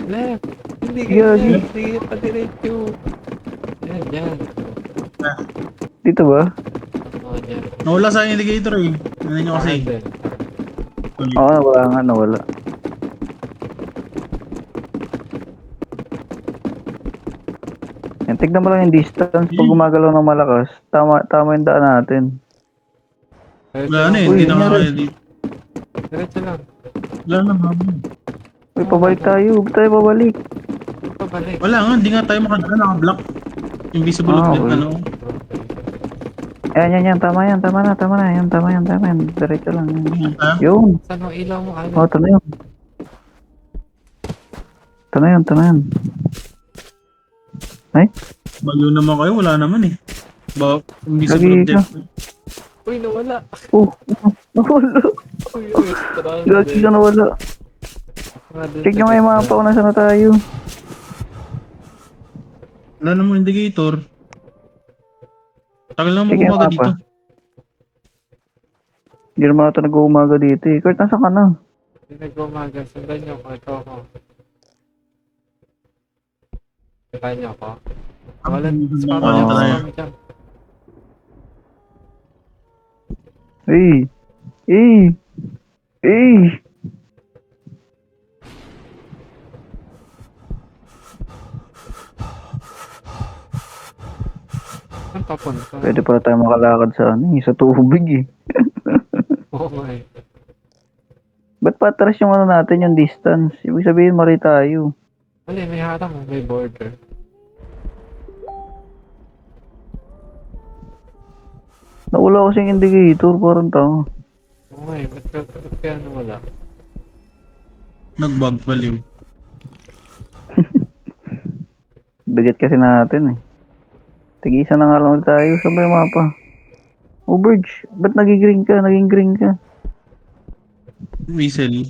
left. Hindi ka Yeah, left. Sige pa diretso. Yan. Dito ba? Oo, yan. Nawala sa indicator eh. Ano nyo kasi? Akin din. Oo, nawala nga, nawala. Yan, tignan mo lang yung distance. Pag gumagalaw ng malakas, tama yung daan natin. Wala na eh, Uy, hindi na nga nangyari. kaya dito. Diretso lang. Wala na, habang. Uy, pabalik tayo. Ba't tayo pabalik? Pabalik. Wala nga, hindi nga tayo makadala, naka-block. Invisible Ah, object, okay. ano. Yan. Tama yan. Tama yan. Diretso lang. Yan. Ha? Yun. Saan ang ilaw mo? Oh, ito na yun. Ito na yun. Ay, Balo naman kayo, wala naman eh. Lagi Invisible ka. object. Uy, nawala. nawala. Uy, strand. Lagi ka nawala. Check nyo nga yung mapa kung nasa na tayo. Wala namang indicator. Tagal naman Sige, umaga mapa. dito. Hindi naman ito nag-uumaga dito eh. Kurt, nasa ka na? Hindi nag-umaga. Sundan niyo ako. Ito ako. Sundan niyo ako. Wala. Spam Oo. jump. Spam jump. Eh. Saan papunta? Pwede pala tayo makalakad sa sa tubig eh. Oo nga eh. Ba't patras yung natin, yung distance? Ibig sabihin, mali tayo. Wala, may harang. May border. Nawala kasi yung indicator, parang tao. Oo nga eh. Ba't kaya nawala? Nag-bug baliw. Bigat kasi natin eh. Tig-isa na nga lang ulit tayo. Saan ba yung mapa? Oh, Verge, ba't naging green ka? Whistle.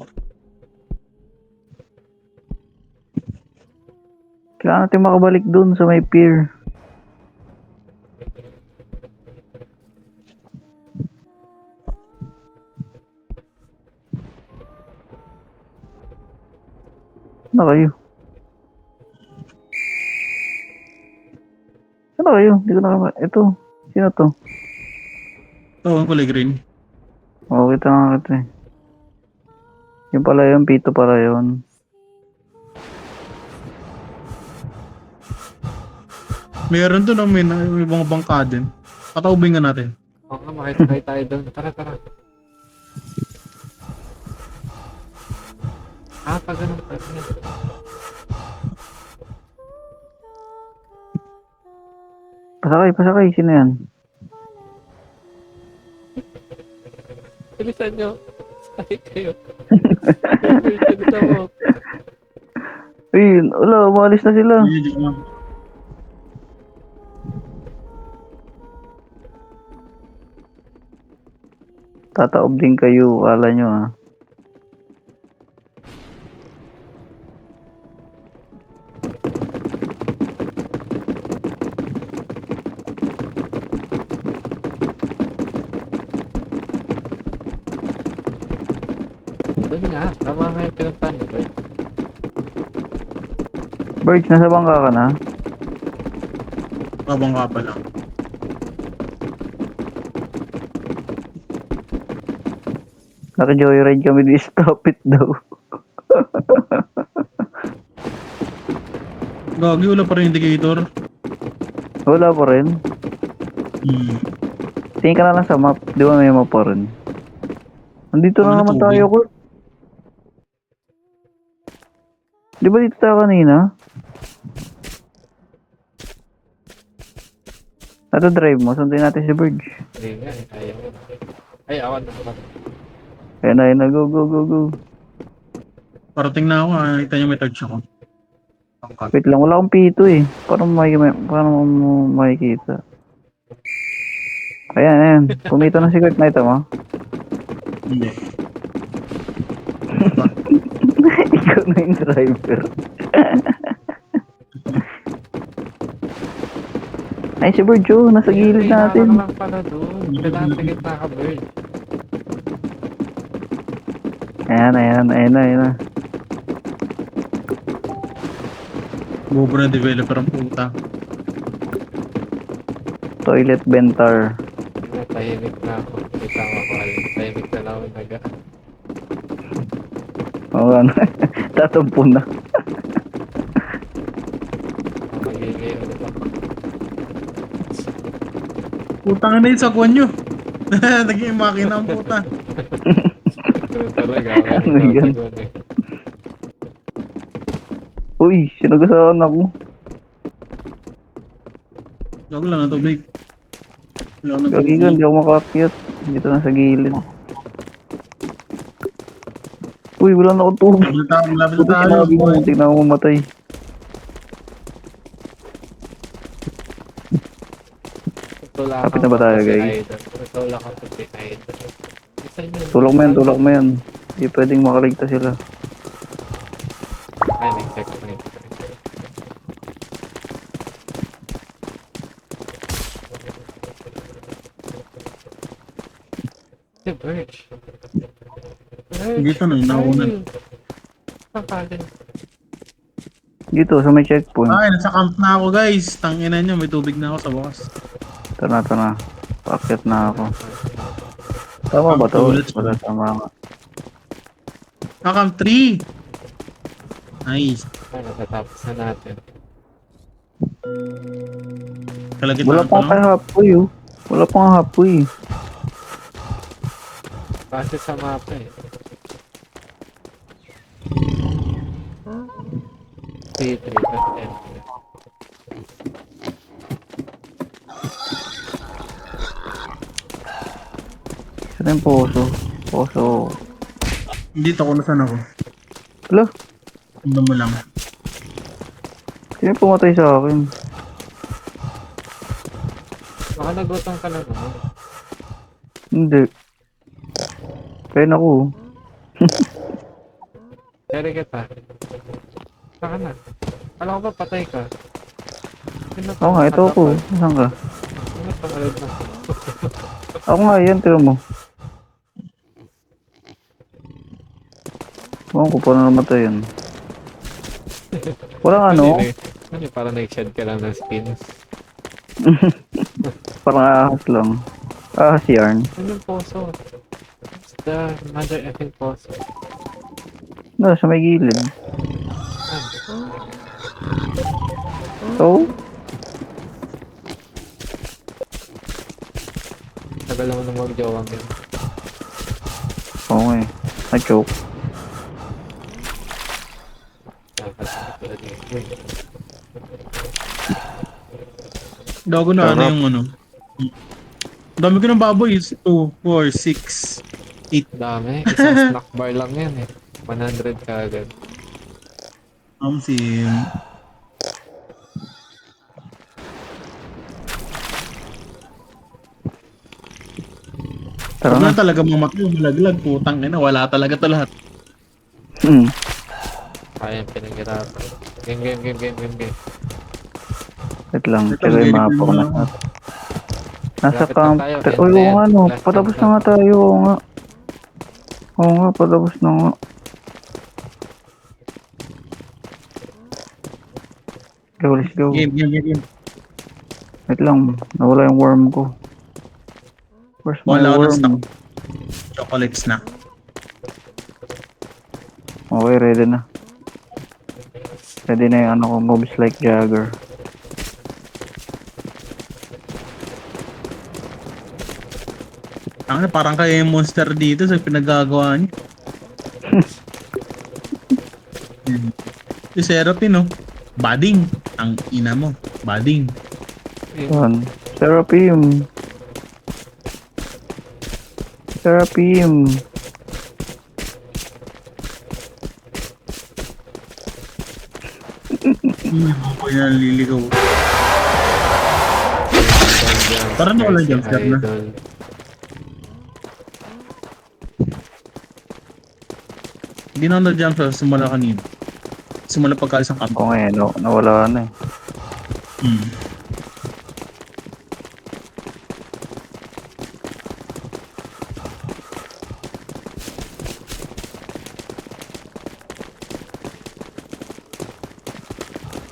Kailangan natin makabalik dun sa may pier. na kayo? Saan na kayo? Hindi ko na ito. Sino to? Ito, ang kulay green. Oo, kita nga kita eh. Yung pala yun, Pito pala yun. Meron doon, may mga bangka din. Pataubin nga natin. Oo nga, makisakay tayo doon. Tara, tara. Pag ganun pa. Pasakay, pasakay. Sino yan? Bilisan nyo. Sakay kayo. Bilisan mo. Uy, wala, umalis na sila. Hindi ko na. Tataob din kayo, wala nyo ah. Doon nga. Tama nga yung pinuntahan mo. Birds, nasa bangka ka na? Babangka pa lang. Naka-joyride kami di stop it daw. Gagi, wala pa rin indicator. Wala pa rin. Tingin ka na lang sa map. Di ba may map pa rin? Nandito na Wala naman tubig. tayo, Kurt. Di ba dito tayo kanina? Ato drive mo, sundin natin si Burge. Hindi nga. Ayaw. Ay, awan na naman. Ayun na, go, go, go, go. Parating na ako, nakita niyo may touch ako. Wait lang, wala akong pito eh. Paano mo makikita? Ayan, ayan. Pumito na si Kurt na ito mo. Hindi. Ikaw na yung driver. Ay, si Burge, oh, nasa gilid natin. Lang pala doon. Kailangan sa gitna ka, bird. Ayan, ayan, ayan na, ayan na. Bobo na developer ang puta. Toilet Bentar. Tahimik na ako. Kita mo ako. Tahimik na lang ako naga. Oo, ano. Tatampo na. Magiging ulit ako. Putang na yun sa kwan nyo. Naging makina ang puta. Pero talaga. Ano yan? Uy, sinagasaan ako. Gago lang na tubig. Wala na Gagi ka, hindi ako makakit. Dito na sa gilid. Uy, wala na akong tubig. Malapit na tayo. Sinabi mo, tingnan ako mamatay. Kapit na ba tayo, guys? Tulak ako si Idol. Tulak mo yan, tulak mo yan. Hindi pwedeng makaligtas sila. Ay, nag-checkpoint. Si Birch. Dito na, nauna. Pakalin. Dito, sa may checkpoint. Ay, nasa camp na ako guys. Tangina nyo, may tubig na ako sa bukas. Ito na, ito na. Paakyat na ako. Tama ba to? Ulit. Wala, tama nga. Camp 3! Nice. Ay, natatapos na natin. Kalagit Wala na pang lang. kay halfway, oh. Wala pang halfway. Base sa mapa eh. C3 plus M. Saan yung poso? Poso. Dito ako, nasan ako? Wala. Tingnan mo lang. Sino yung pumatay sa akin? Baka nagutang ka na naman. Hindi. Kaya na ako. Kaya kita. Saka na. Alam ko ba patay ka? Oo nga, ito ako. Saan ka? Ano pa ulit na? Ako nga, yan. Tira mo. Ewan ko paano namatay yan. Walang ano, Ano, parang nag-shed ka lang ng skins. parang ahas lang. Ahas yarn. Ano yung poso? It's the mother effing poso. No, sa may gilid. Ano? So, Tagal naman nung mag-jowang yun. okay. Na-choke. Gago na ano Sarap. yung ano. Dami ko ng baboy. 2, 4, 6, 8. Dami. Isang snack bar lang yan eh. 100 ka agad. Si... Tara Pag na. na talaga mamatay, malaglag, putang ina, wala talaga to lahat. Hmm. Kaya yung pinaghirapan. Game. Wait lang. Ito, Tira yung mapa mag-edit ko na. na ako. Nasa Lapit na camp. tayo, Uy, end na oo yan. nga no. Last Patapos camp na na. nga tayo. Oo nga. Oo nga, patapos na nga. Go, let's go. Game. Wait lang. Nawala yung worm ko. Where's my Wala ako ng stock. worm? Chocolate snack. Okay, ready na. Ready na yung ano ko, moves like Jagger. Ang parang kayo yung monster dito sa pinagagawa niyo. Si Seraphine, no? Bading. Ang ina mo. Bading. Yan. Seraphim. Seraphim. Ako yan liligaw. Parang wala jump scare na. Idol. Hindi na ako na-jump sa simula kanina. Simula pagkaalis ng camp. Oo nga eh, nawala na eh.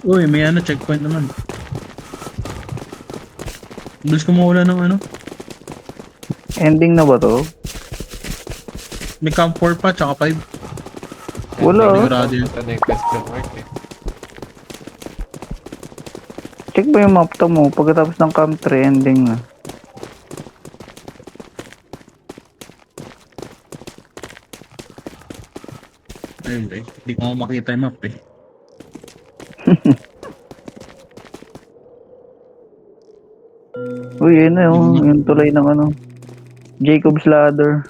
Uy, may ano, checkpoint naman. Bilis ko mawala ng ano. Ending na ba to? May camp 4 pa, tsaka 5. Wala. Sigurado yun. Ito na yung question mark eh. Check ba yung map to mo? Pagkatapos ng camp 3, ending na. Ayun, eh. Hindi ko makita yung map eh. Uy, yun na yun. Yung tulay ng ano. Jacob's Ladder.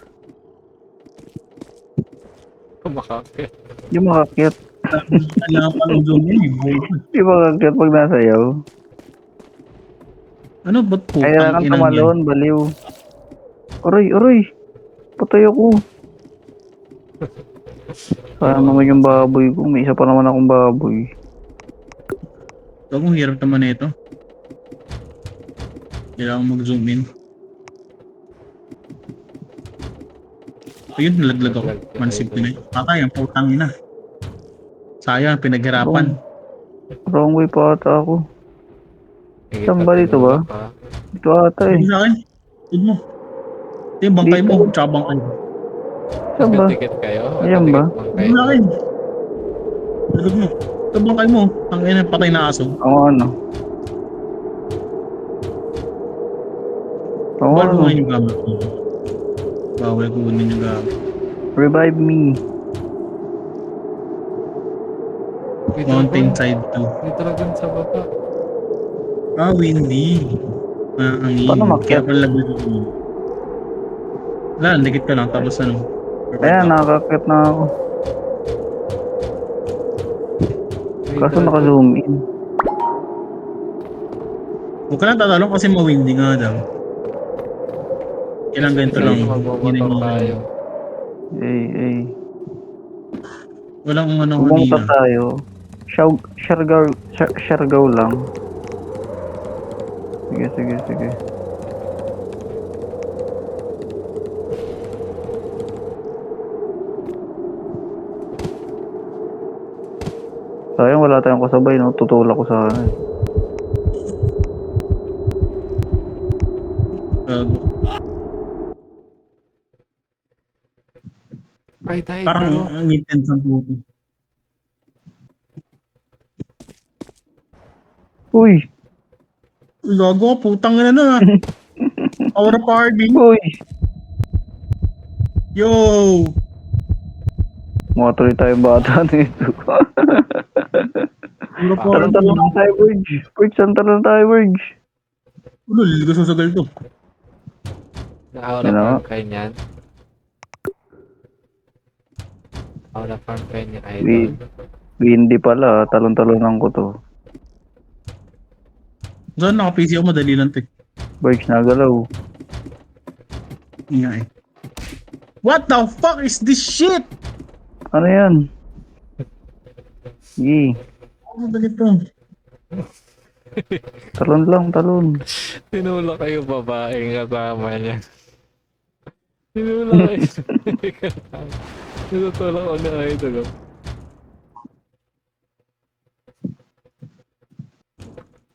Kumakapit. Yung makakyat. Kailangan pa ng zoom in eh. Yung makakyat pag nasayaw. Ano ba't po? Kailangan Ang inang yan. tumalon, baliw. Aray. Patay ako. Sayang naman yung baboy ko. May isa pa naman akong baboy. Ang hirap naman na ito. Kailangan mag-zoom in. Ayun, nalaglag ako. Mansip ko na yun. Patay, ang putang ina. Sayang, pinaghirapan. Wrong way pa ata ako. Saan ba dito ba? Dito ata eh. Hindi sa akin. Tignan mo. Ito yung bangkay mo. Tsaka bangkay mo. Saan ba? Nagka-ticket kayo? Ayan ba? Hindi sa akin. Tignan mo. Ito bangkay mo. Ang ina, patay na aso. Oo ano. Oo Bawal ano. kunin yung gamit mo. Bawal kunin yung gamit. Revive me. Mountain side 2. May dragon sa baba. Ah, windy. Ang Paano ingin. makyat? Kaya pala laglag ako. Wala, dikit ka lang. Tapos ano. Ayan, nakakakit na ako. May Kaso dragon. naka-zoom in. Huwag ka lang tatalong kasi mawindy nga daw. Kailangan ganito lang. Magbomotor tayo. Eh. Walang ano Pumunta kanina. tayo. Siargao lang. Sige. Sayang wala tayong kasabay, no? Tutulak ko sa ano. Gago. Ay, tayo, Parang bro. ang intense ng puto. Uy! Uy, gago ka, putang ina na. Hour of Harding. Uy! Yo! Mga tuloy tayong bata nito. Hour of Talon-talon Harding. na tayo, Burge. Burge, saan talon tayo, Burge? Ulo, liligas sa sagal to. Na-out of Yan na nga. farm kayo niyan. Out of farm kayo niyan, idol. Hindi pala, talon-talonan ko to. Saan naka-PC ako, madali lang to eh. Burge, nagalaw. Nga eh. What the fuck is this shit? Ano yan? Gi, Ano ba ito? talon lang, talon. Tinulak kayo babaeng kasama niya. Tinulak kayo babaeng kasama. Tinutulak ko na idol. Oh.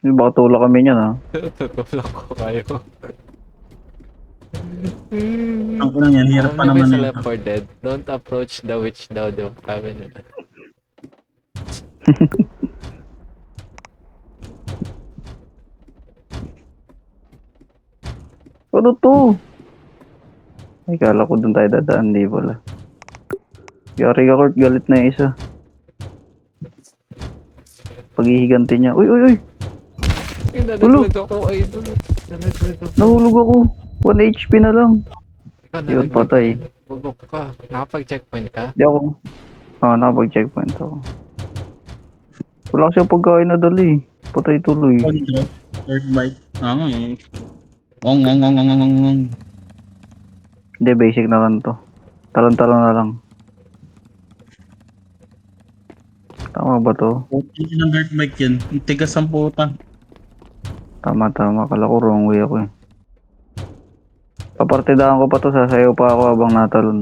Baka tulak kami niyan, ha? Tinutulak ko kayo. Ang unang yan, hirap pa Ano naman sa na Left 4 Dead? Don't approach the witch daw, di ba? Sabi nila. Ano to? Ay, kala ko doon tayo dadaan, di pala. Yari ka, Kurt, galit na yung isa. Paghihiganti niya. Uy, uy, uy! Ay, nalaglag ako, idol. Nalaglag ako. Nahulog ako. 1 HP na lang. Ikaw, Yun, nalaglag patay. ka. Bugok ka. Nakapag-checkpoint ka? Di ako. Nakapag-checkpoint ako. Wala kasi yung pagkain na dali. Patay tuloy. Control. Third bite. Ah, nga eh. Ong. Hindi, basic na lang to. Talon-talon na lang. Tama ba to? Hindi ng dirt bike yan. Ang tigas ang puta. Tama. Kala ko wrong way ako eh. Papartidahan ko pa to. Sasayaw pa ako habang natalon.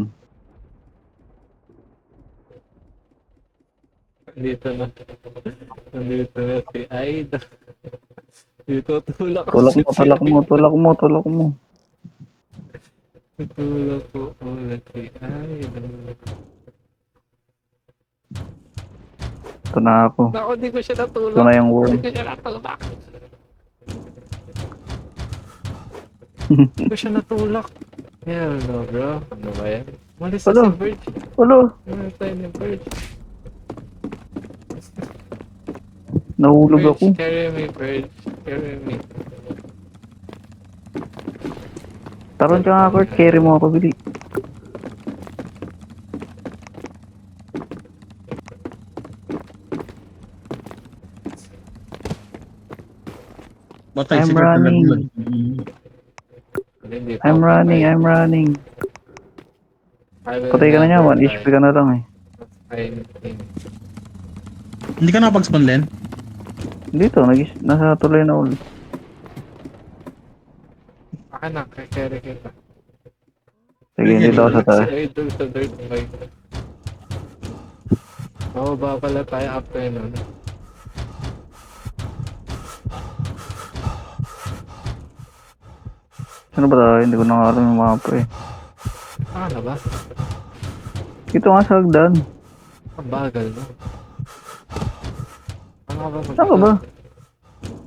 Nandito na. Nandito na si Idol. Dito, tulak ko Tulak si mo, tulak mo, tulak mo, tulak mo. Tulak ko ulit si Idol. Ito na ako. Naku, di ko siya natulak. Ito na yung worm. Di ko siya natulak. Di ko siya natulak. Hell no, bro. Ano ba yan? Malis na Ano? si Verge. Wala. Malis tayo ni Verge. Nahulog ako. Verge, carry me, Verge. Carry me. Taron ka nga, Kurt. Carry mo ako, bili. Batay I'm si Kurt running. nalaglag. Hindi pa I'm ako running, patay. I'm running. I will Patay ka na niya, never 1 HP ka na lang eh. try anything. Hindi ka nakapag-spawn, Len? Dito, nasa tuloy na ulit. Akin na, carry kita. Sige, dito ako sa taas. Si Idol sa dirt bike. Mababa pala tayo after nun. Ano ba tayo? Hindi ko nakaroon yung mapa eh. Ano ba? Dito nga sa hagdan. Ang bagal, no? Ano ba? Saan ka ba?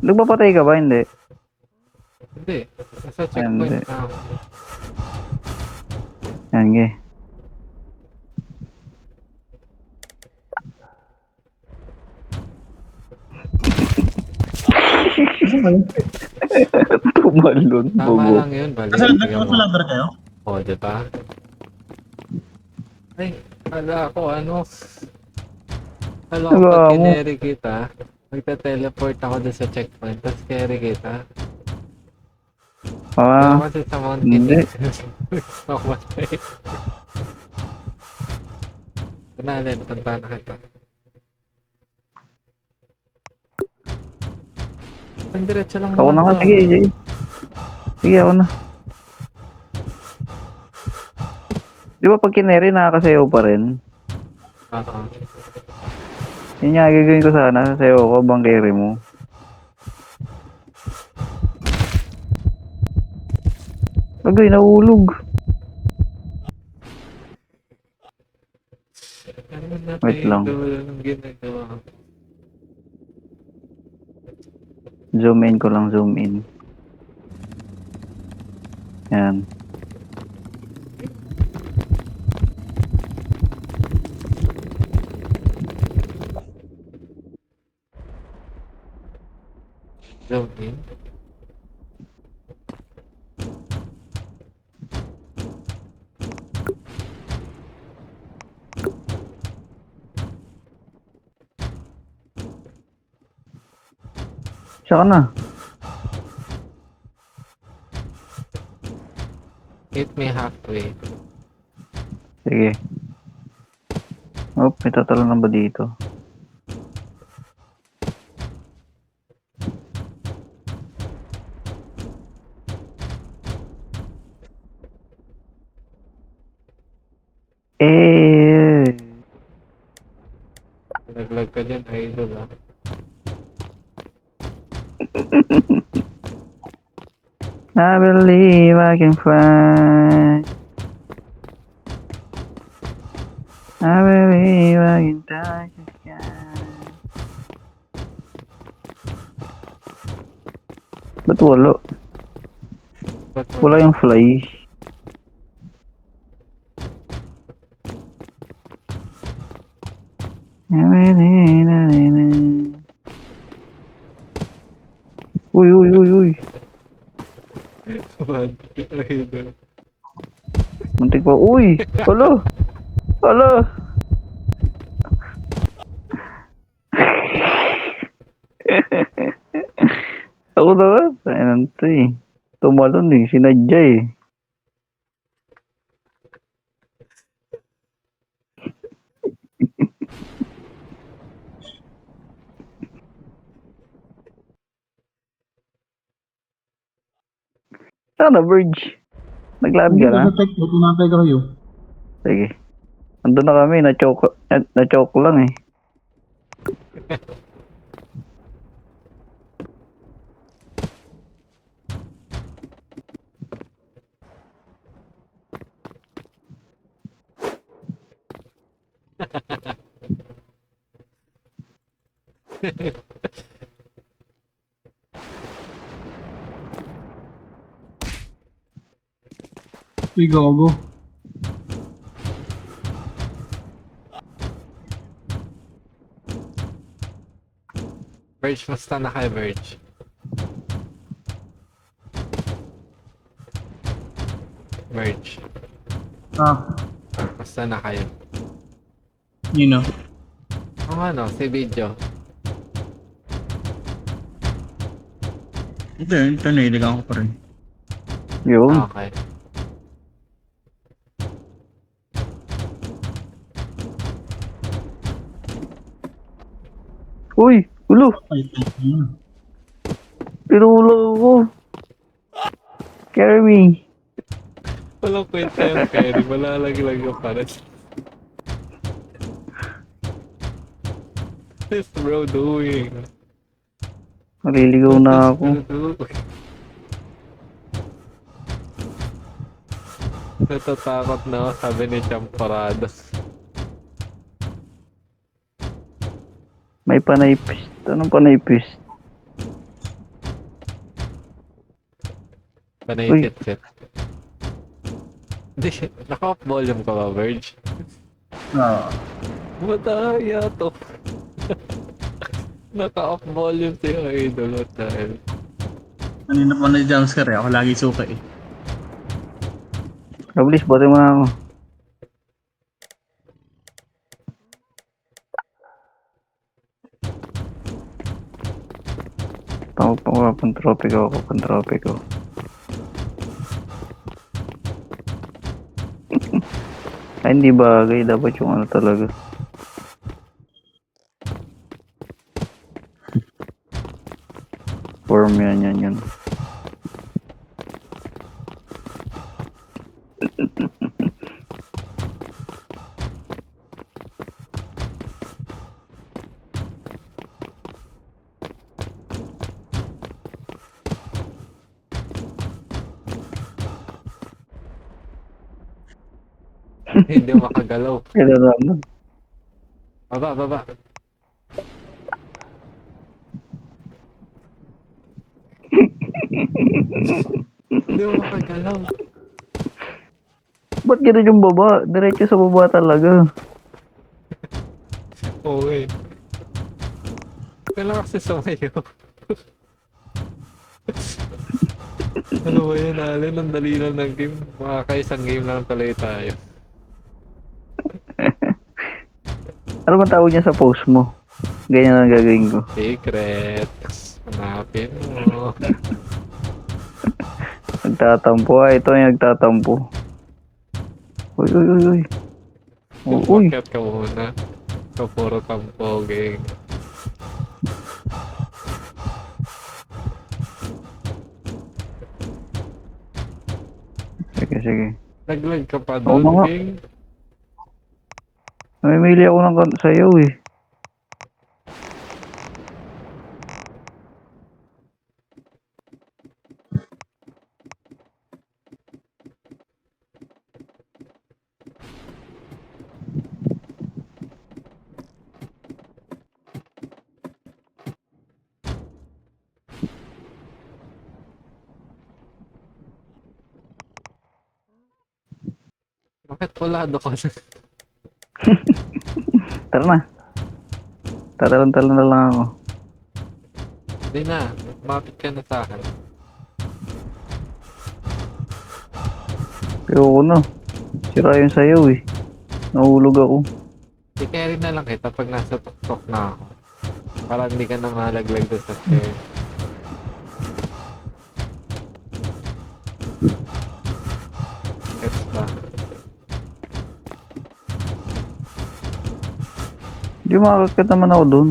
Nagpapatay ka ba? Hindi. Hindi. Nasa checkpoint Hindi. na ako. Yan, ge. Tumalon, Tama bobo. lang yun, balik. Nasa ladder kayo? O, diba? Ay, kala ko ano. Kala ko Nagawa pag mo. kineri kita, magta-teleport ako doon sa checkpoint, tapos carry kita. Ah, Kasi sa Mount hindi. Mamatay. Kunalin, punta na kita. Ang diretso lang ako na nga. to. Sige, Jay. Sige, ako na. Di ba pag kineri, nakakasayaw pa rin? Oo. Yun nga, gagawin ko sana. Sayo ko, bang carry mo. Agay, nahulog. Ano na Wait tayo lang. ng ginagawa? Zoom in ko lang, zoom in. Yan. Zoom in? Siya ka na. Hit me halfway. Sige. Oh, may tatalo na ba dito? Eh, Naglag ka dyan, idol ah. I believe I can fly. I believe I can touch the sky. Ba't wala? Ba't Wala yung fly. Uy, uy, uy, uy. Bad idol. Muntik pa. Uy! Hala! Hala! Ako na ba? Ayun to eh. Tumalon eh. Sinadya eh. Sana, Verge. Naglakad Hindi ka ka na? sa check mo, tinatay ka kayo. Sige. Andun na kami. Na-choke lang eh. Uy, gago. Verge, basta na kayo, Verge. Verge, Ah, basta na kayo. yun o. Ang ano, si video. Ito nailagaan ko pa rin. Yun. Okay. Uy! Ulo! Ay, yun. Pinulang ako. Carry me. Walang kwenta yung carry, malalaglag yung pares. What is bro doing? Maliligaw na ako. Natatakot na ako, sabi ni Champorado. May panaypist. Anong panaypist? Panay Uy. sit-sit. Hindi, naka-off volume ka ba, Verge? Ah, Mataya to. Naka-off volume siya, idol. What the hell? kanina pa na jumpscare eh. Ako lagi suka eh. Rablis, bote mo na ako. Tawag pa ko, pantropiko ako, pantropiko. Ay, hindi bagay. Dapat yung ano talaga. Form yan. Hindi makagalaw. Kaya naman. Baba, baba. Hindi mo makagalaw. Ba't ganun yung baba? Diretso sa baba talaga. Oo eh. Kailan kasi sumayo? Ano ba yun, Alin? Ang dali lang ng game. Makakaisang game lang tuloy tayo. Ano bang tawag niya sa post mo? Ganyan ang gagawin ko. Secret. Hanapin mo. Nagtatampo. Ito yung nagtatampo. Uy, uy, uy, uy. Oh, uy. Umakyat ka muna. So, puro tampo, gang. Sige, sige. Naglag ka pa Oo doon, nga. gang. Namimili ako ng sayo eh. Bakit pulado ka na? Tara na. Tatalon-talon na lang ako. Hindi na. Mapit ka na sa akin. Pero ako na. Sira yung sayo eh. Nahulog ako. I-carry na lang kita pag nasa tuktok na ako. Para hindi ka na malaglag doon sa stair. Gets ba? Hindi makakakit naman ako dun.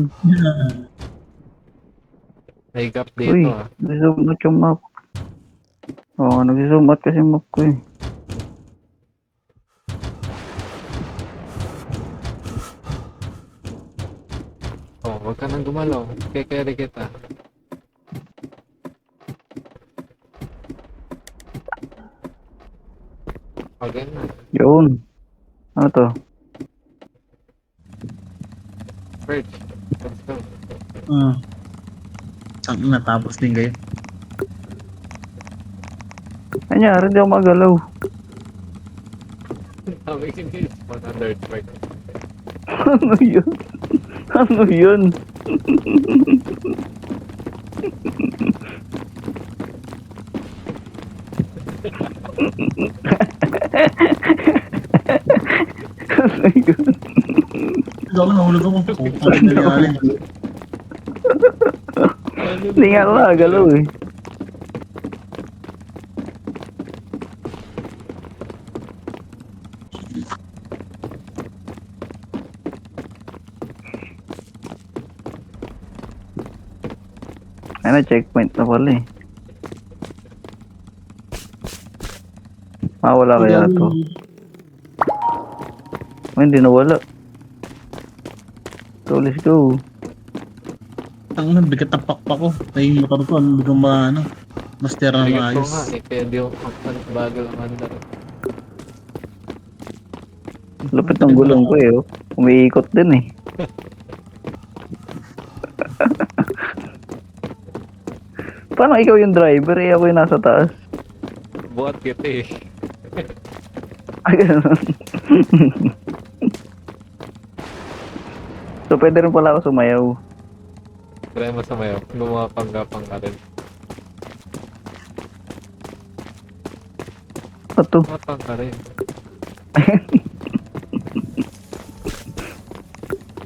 May gap Uy, dito ah. nag-zoom out yung map. Oo, nag-zoom out kasi yung map ko eh. Oh, wag ka nang gumalaw. Kaya-carry kita. Okay na. Yun. Ano to? Bird. Let's go. Saan natapos din kayo? Kanyari, hindi ako magalaw. Sabi ko ni spawn on third part. Ano yun? Ano yun? Ano yun? Ikaw nahulog ako. Putang ina ni Alin. Hindi nga ako nakagalaw eh. Ano, checkpoint na pala eh. Mawala kaya to. Oh, hindi nawala. So, let's go. Ang bigat ng pakpak ko. Ay, yung motor ko, hindi ko master na Bigat ko maayos. nga eh. Kaya di ako bagal ang andar. Lupit ng gulong ko eh. Oh. Umiikot din eh. Paano ikaw yung driver eh? Ako yung nasa taas. Buhat kita eh. Ay, ganun. So, pwede rin pala ako sumayaw. Try mo sa mayo. Gumapang-gapang ka rin. Ano to? Gumapang ka rin.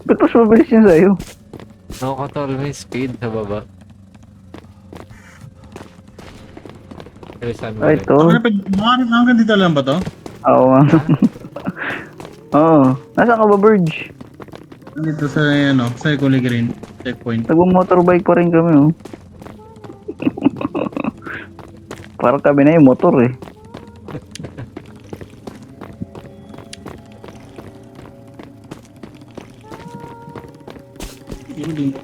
Ba't mas mabilis yun sa'yo? Nakakontrol mo yung speed sa baba. Bilisan mo Ay, rin. ito. Hanggang dito lang ba to? Oo nga. Oo. Nasaan ka ba, Burge? Dito sa, sa Kulay Green checkpoint. Nagmo-motorbike pa rin kami, oh. Parang kami na yung motor, eh. Hindi.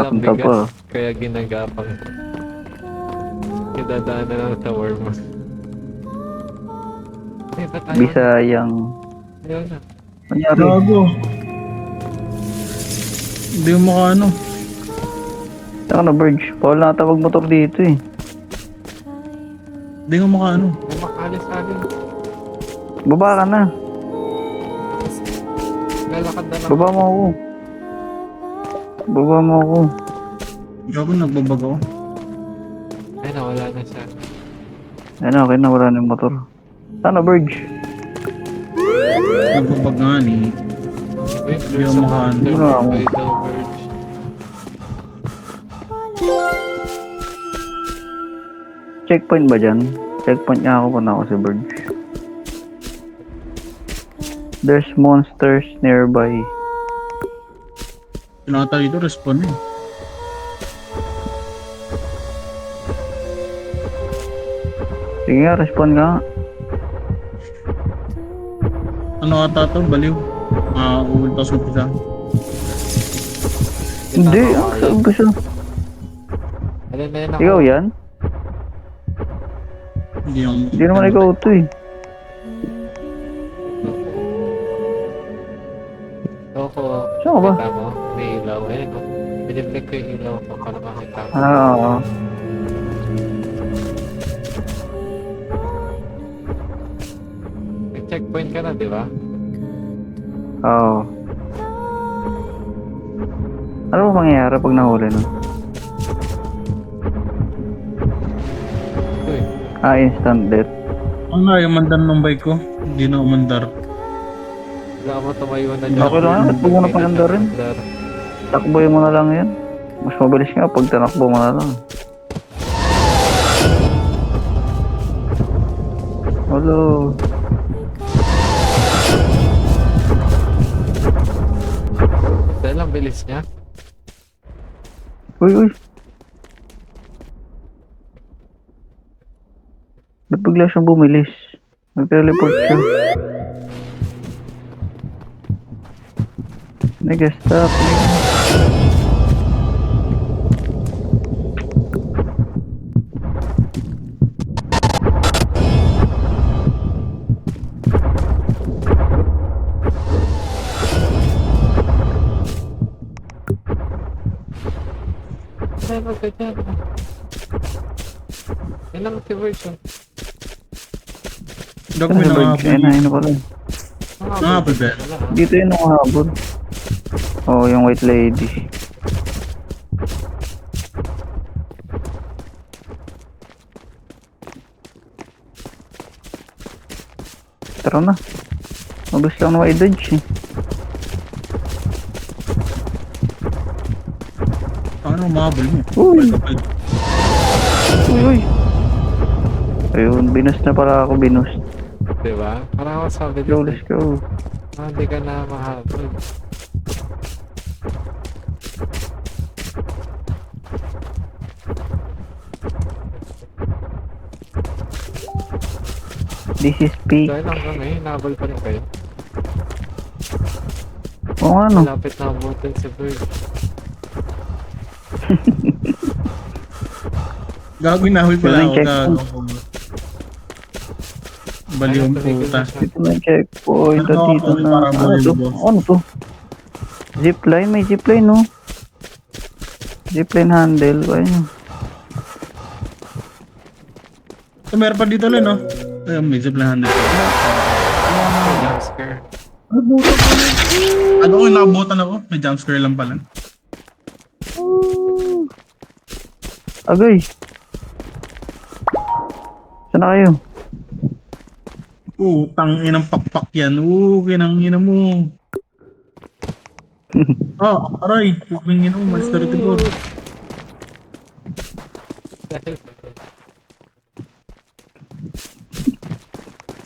Punta bigas. pa. Kaya ginagapang. Kinadaan na lang sa worm. Eh, ba't ayaw na? Bisayang. Ayaw na. Kanyari. Gago. Hindi mo ano. Saka na, Verge. Bawal na ata motor dito eh. Hindi mo ano. May makalis-alis. Baba ka na. Lalakad na lang. Baba mo ako. Baba mo ako. Gago, nagbabag ako. Ay, nawala na siya. Ayun, okay na. Wala na yung motor. Sana, Verge. Nagbabag nga ni. Wait, Hindi there's ako a makaano. hunter. Wala ako. Wait, the verge. Checkpoint ba dyan? Checkpoint nga ako pa na ako si Verge. There's monsters nearby. Pinakata dito, respawn eh. Sige nga, respond ka nga. Ano ata to? Baliw. Uultas mo pisa. Hindi, ang saan ko siya? Alin na yun ako. Ikaw yan? Hindi yung... Hindi naman ikaw ito eh. Ako, Saan ka ba? kita mo, may ilaw. Ayun, no? Biniblik ko yung ilaw ko para makita ko. Oo. May checkpoint ka na, di ba? Oo. Ano ba mangyayari pag nahuli nun? Uy, Instant death. Ang nga, yung mandar ng bike ko. Hindi na umandar. wala mo tumayo na dyan. Okay lang yan. Huwag mo na panganda rin. Takboy mo na lang yan. Mas mabilis nga pag tinakbo mo na lang. Hello. Dahil ang bilis niya. Uy, uy. Ba't bigla siyang bumilis? Nag-teleport siya. Nag-stop. Ay, wag ka dyan. Yan lang si version. Gago, Ano may sa Verge? Ayun na, ayun na pala. Nakapal ba? Wala, ha? Dito yun ang habol. Oh, yung white lady. Tara na. Mabos lang na i-dodge eh. Ano umabol mo? Uy! Uy, uy! Ayun, binus na pala ako, binus. Diba? Parang ako sabi Go, dito. let's go. Hindi ka na mahabol. This is peak. Dahil hanggang ngayon, nahabol pa rin kayo. Oo nga no. Malapit na abutin si Bird. Gago, inahol pala ako. Check. Gago. Baliw ang puta. Dito na yung checkpoint. Ano, Dito ano, na. parang Ano to? boss. Ano to? Zipline? May zipline no? Zipline handle. Ayun. So, meron pa dito lang, no? Ayun, may zip lang handle. Jump scare. Ano ko, nakabutan ako. May jump scare lang pala. Agay. Saan na kayo? Tangin ng pakpak yan. Kinangina mo. Aray. Pupingin mo. Master to go.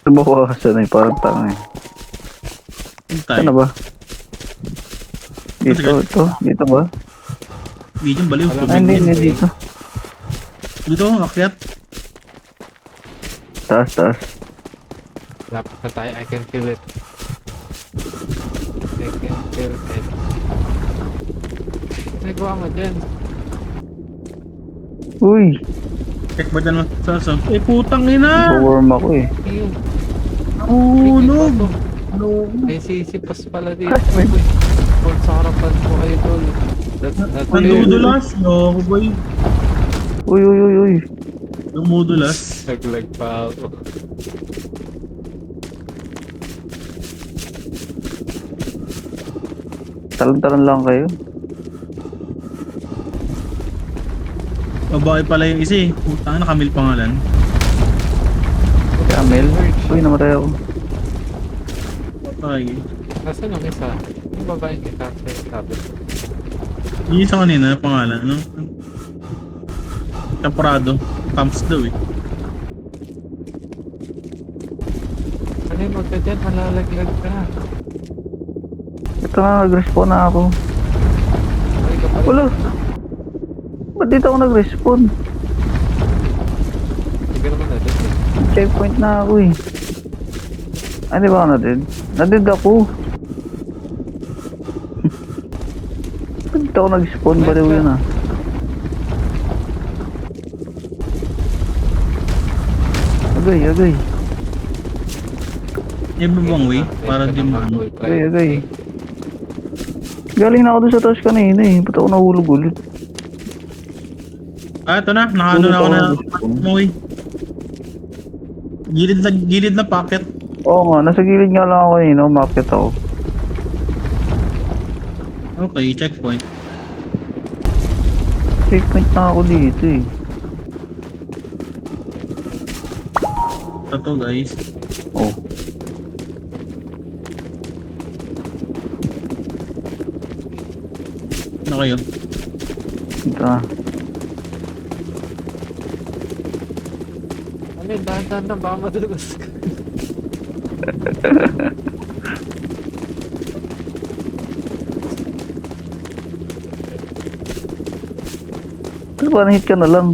Nabawasan eh. Parang tanga eh. Saan na ba? Dito, ito. Dito ba? Hindi dyan, baliw. Ah, hindi, hindi dito. Dito, akyat. Taas, taas. Lapit na tayo. I can feel it. I can feel it. nagawa mo dyan? Uy, Check ba dyan masasam? Eh, putang ina! warm ako eh. Ayun. Nahulog! No. May sisipas pala dito. Ay, may- Tol, sa harapan ko, idol. That's not fair. Nandudulas? No, boy. Uy, uy, uy, uy. Numudulas. Naglag pa ako. Talon-talon lang kayo. Babae pala yung isa eh. Putang ina, Camille pangalan. Camel. Uy, namatay ako. Ay. Nasaan yung isa? Yung babae kita sa sabi. Yung isa kanina, pangalan, no? Temporado. Camps daw eh. Ano yung magka dyan? Malalaglag ka. Ito na, nag-respawn na ako. Ay ka pala. Wala. Ba't dito ako nag-respawn? Hindi ka naman na dyan eh. Checkpoint na ako eh. Ay, di ba ako na-dead? Na-dead ako. Ba't dito ako nag-spawn? Baliw yun ah. Agay, agay. May babang way? Para di mo. Agay, agay. Galing na ako dun sa taas kanina eh. Ba't ako nahulog ulit? Ah, ito na. Nakaano na ako na. Way. Gilid na pocket. Oo nga, nasa gilid nga lang ako kanina. Umakit ako. Okay, checkpoint. Checkpoint na ako dito eh. Ito guys. Oh. Ano kayo? Ito na. Ano yung dahan-dahan na baka madulas ka. Ano ba, na-hit ka na lang?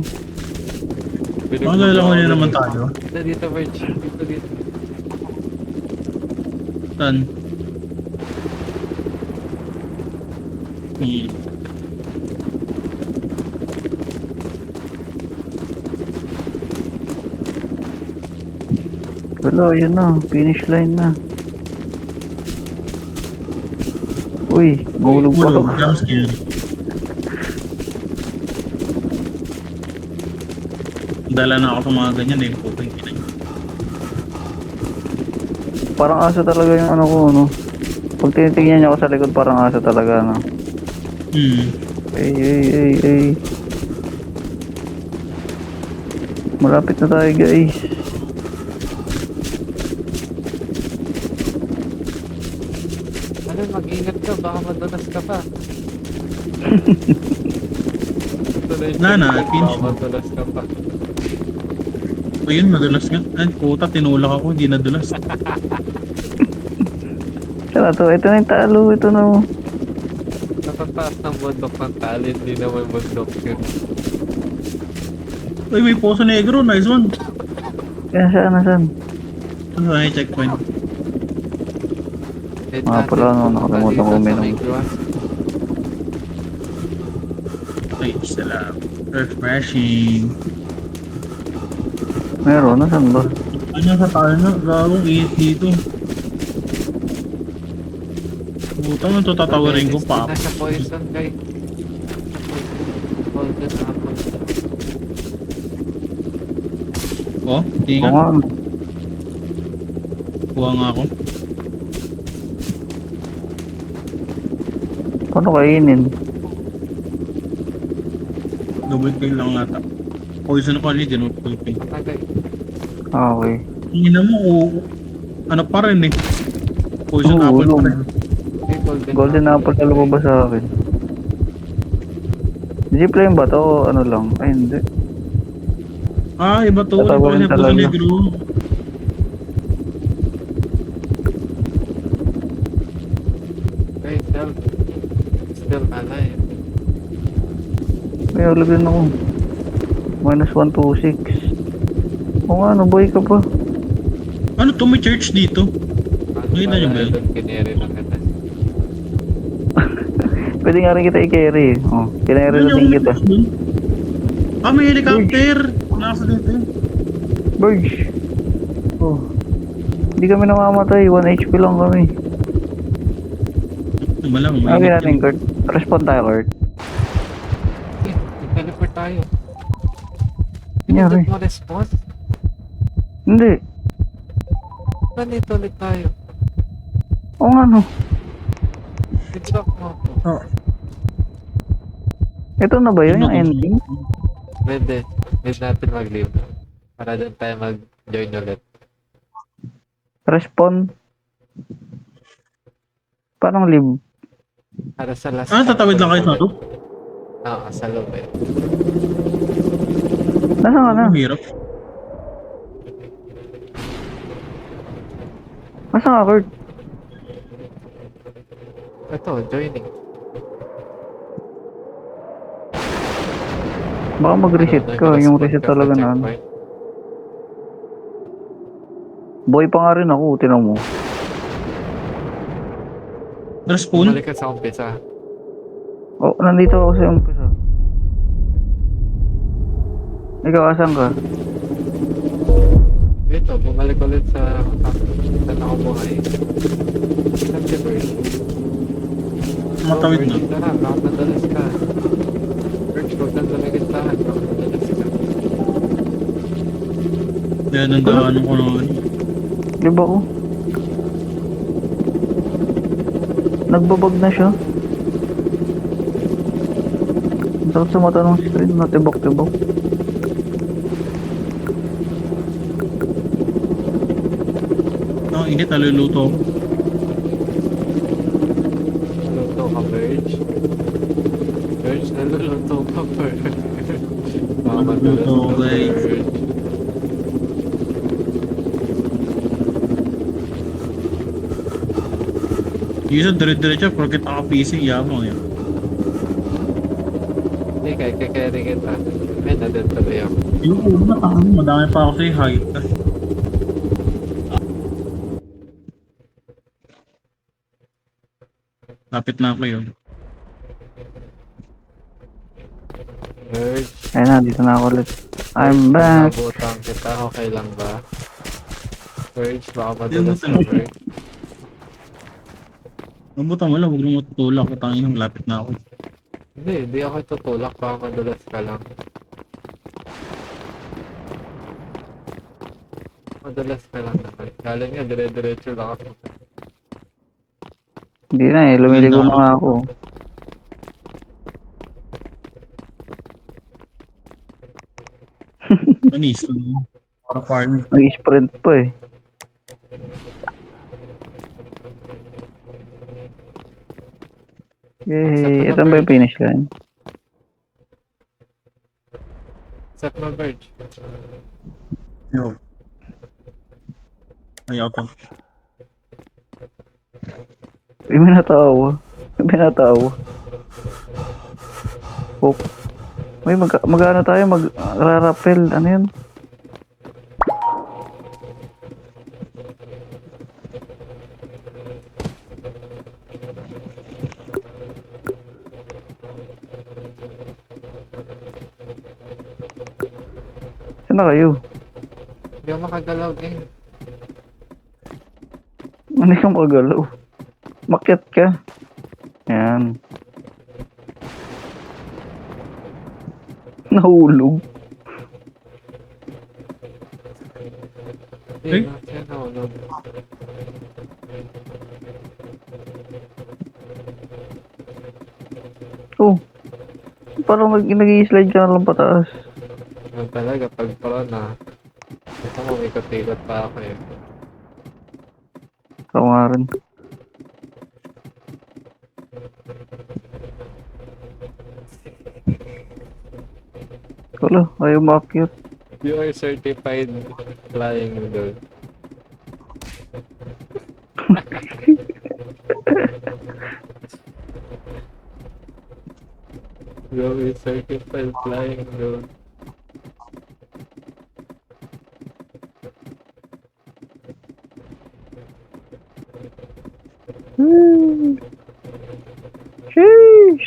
Ano lang na naman tayo? Dito, Verge. Dito. Saan? Hmm. Wala, yun na. Finish line na. Uy, mahulog pa ako. Jump scare. Dala na ako sa mga ganyan eh. Putang ina. Parang aso talaga yung ano ko, no? Pag tinitingnan niya ako sa likod, parang aso talaga, no? Ay, ay, ay, ay. Malapit na tayo, guys. Ano, mag-ingat ka. Baka madulas ka pa. Na, pinch. Baka madulas ka pa. O yun, nadulas nga. Ay, puta, tinulak ako, hindi nadulas. Tara to, ito na yung talo, ito na. Sa taas ng bundok ng tali, hindi naman bundok yun. Uy, may Poso Negro, nice one. Yan, saan? Ano ay checkpoint? Ah, pala, no, nakalimutan ko uminom. Ay, salam. Refreshing. Meron, nasan ba? Ano sa tayo na? Gagong init dito. Butang ito tatawarin ko pa. Nasa poison, guys. Golden apple. Oh, Oo tingnan. nga. Kuha nga ako. Paano kainin? Double pin lang nata. Poison pa rin din, double pin. Agay. Ah, okay. Tingnan mo, ano pa rin eh. Poison Oo, apple pa ulong. rin. May Golden apple na lumabas sa akin. Zipline ba to o ano lang? Ay, hindi. Ah, iba to. Tatawarin Iba Poso talaga. Negro. Guys, still alive. May ulag din ako. Minus 126. Oo nga, nabuhay ka pa. Ano to, may church dito? Nakita niyo ba yun? Kineri lang kita. Pwede nga rin kita i-carry. Oh, kinary Ano na yung din kita. dun? Ah, may helicopter! Nasa dito eh. Burge. Oh. Hindi kami namamatay. 1 HP lang kami. Ano ba lang, Ano mainit natin, yun. Kurt? Respond tayo, Kurt. Eh, nag-teleport tayo. Nangyari? Pinindot mo response? Hindi. Ganito ulit tayo. Oo nga no. I-drop mo ako. Oh, Ito na ba yun yun yung na to. ending? Pwede. Need natin mag-leave. Para doon tayo mag-join ulit. Respond. Paano live? Para sa last Ah, tatawid lang kayo sa ulit. to? Oo, sa loob eh. Nasaan ka na? Ang hirap. Nasaan ka, Kurt? Ito, joining. Baka mag-reset Ano, ka. Yung nag-respond reset ka sa talaga na ano. checkpoint. Boy pa nga rin ako. Tinan mo. Respawn? Bumalik ka sa umpisa. Oh, nandito ako sa umpisa. Ikaw, asan ka? Dito, bumalik ulit sa saan ako buhay. Saan si Bird? Matawid na. Tara, baka madalas ka. Bird, huwag kang lumigistahan. Baka madalas ka. Kaya nandaanan ko naman. Di ba ko? Nagbabag na siya. Ang sakit sa mata ng screen. Natibok-tibok. Ang init, naluluto ako. Naluluto ka, Bird. Bird, naluluto ka, Bird. Baka madalas Naluluto ako, ka, guys. Bird. Yung isa dire-diretso, porket naka-PC, yabang yun. Hindi, kaya kita. Ay, nadal tuloy ako. Yung una, madami pa ako sa'yo, hayop ka. Lapit na ako yun. Bird, Ayun na, dito na ako ulit. I'm back. nabutan kita. Okay lang ba? Bird, baka madalas ka, Yung- Bird. Mabutan mo lang, huwag mo matutulak. Tangin ng lapit na ako. Hindi ako tutulak. Baka madalas ka lang. Madalas ka lang naman. Galing nga, dire-diretso lang ako. Hindi na eh. Lumiligo na nga ako. Anis. Para farm. Nag-sprint pa eh. Yay. Ito ba yung finish line? Set mo, Bird. Yo. Ayaw to. May natawa. May natawa. Oh. May mag-ano tayo? Mag-rappel. Ano yun? Saan na kayo? Hindi ako makagalaw din. Ano yung magalaw? Makyat ka. Yan. Nahulog. Hindi, Eh? siya nahulog. Oh. Parang nag-i-slide ka na lang pataas. Yun talaga, pag pro na. Gusto mo, ikot-ikot pa ako eh. Ako nga rin. Wala, ayaw makyat. You are certified flying girl. You are certified flying girl. Sheesh!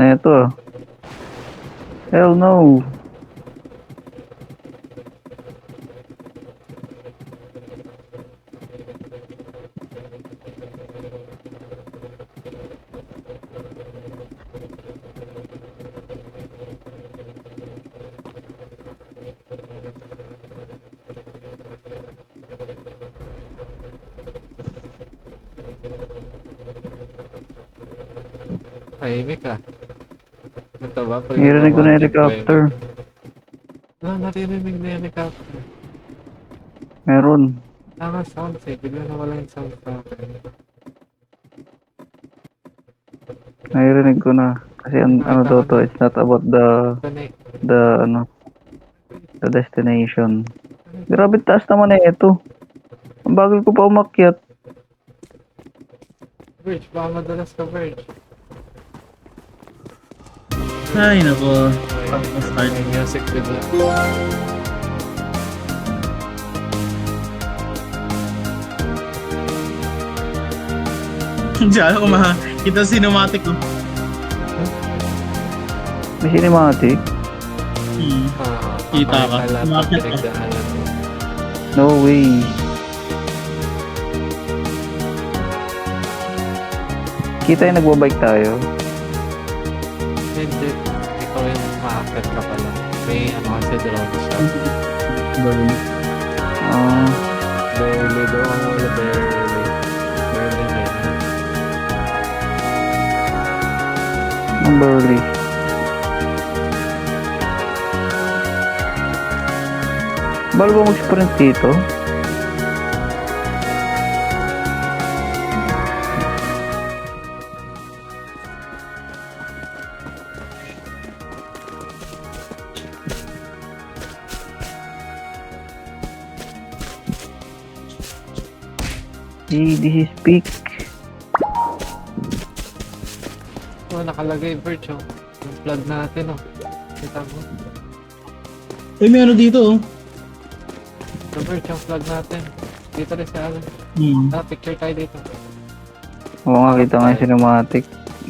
na ito ah. Hell no. Tahimik ah. Ito ba? Pag Narinig ko na yung nagmamatching ba helicopter. Wala, naririnig na yung helicopter. Meron. Tama sounds eh. Bigla na wala yung sound sa akin. Narinig ko na. Kasi ano Nakita daw ko to, na. it's not about Ito na eh. the destination. Grabe taas naman eh ito. Ang bagal ko pa umakyat. Verge, baka madalas ka Verge. Ay, nako. May music bigla. Diyan ako makakita cinematic ko. May cinematic? Kita ka. Lahat ng Umakit ka. pinagdaanan mo. No way. Kita yung nagbabike tayo. Hindi. Ikaw yung maakit ka pala. May ano kasi drone siya. Ah, Barely daw ang wala. Barely. Barely na yun. ang barely. Bawal ba mag-sprint dito? Hey, this is peak. Oh, nakalagay Verge oh. Yung plug natin oh. Kita mo. Eh, may ano dito, oh. Yung Verge, yung plug natin. Dito rin sa akin. Picture tayo dito. Oo nga, kita nga yung cinematic.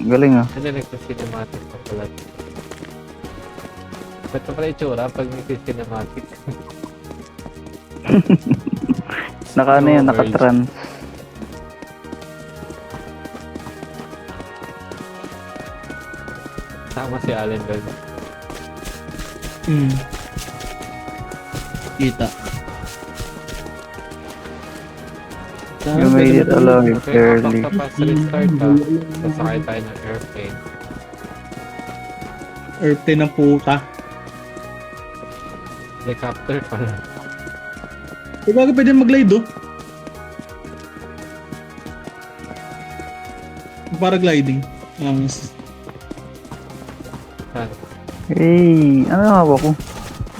Galing ah. Hindi nagsa-cinematic pa pala. Ito pala itsura pag nagsa-cinematic. Naka ano yan, naka-trans. Tama si Allen doon. Kita. You made it alive Okay, early. kapag pa sa restart ha. Sasakay tayo ng airplane. Earth ng puta. Helicopter pala. Eh, bakit pwede mag-glide, oh? Paragliding. Saan? Hey, ano nga ba ko?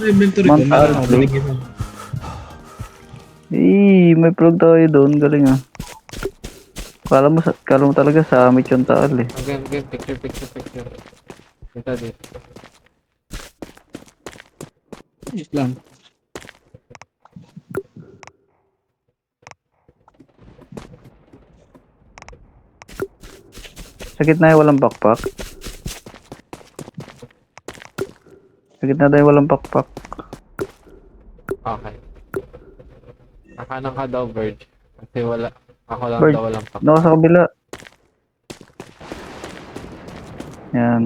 Inventory ko. Mount Meron ako. Arlo. Binigyan mo. Hey, may plug tayo doon. Galing ah. Kala mo talaga sa amit yung taal eh. Again, picture. Dito dito. Yes lang. Sa gitna yung walang backpack. Sa gitna tayo walang backpack. Okay. Nakanan ka daw, Verge. Kasi wala. Ako lang Verge, daw walang pak. Doon ka sa kabila. Yan.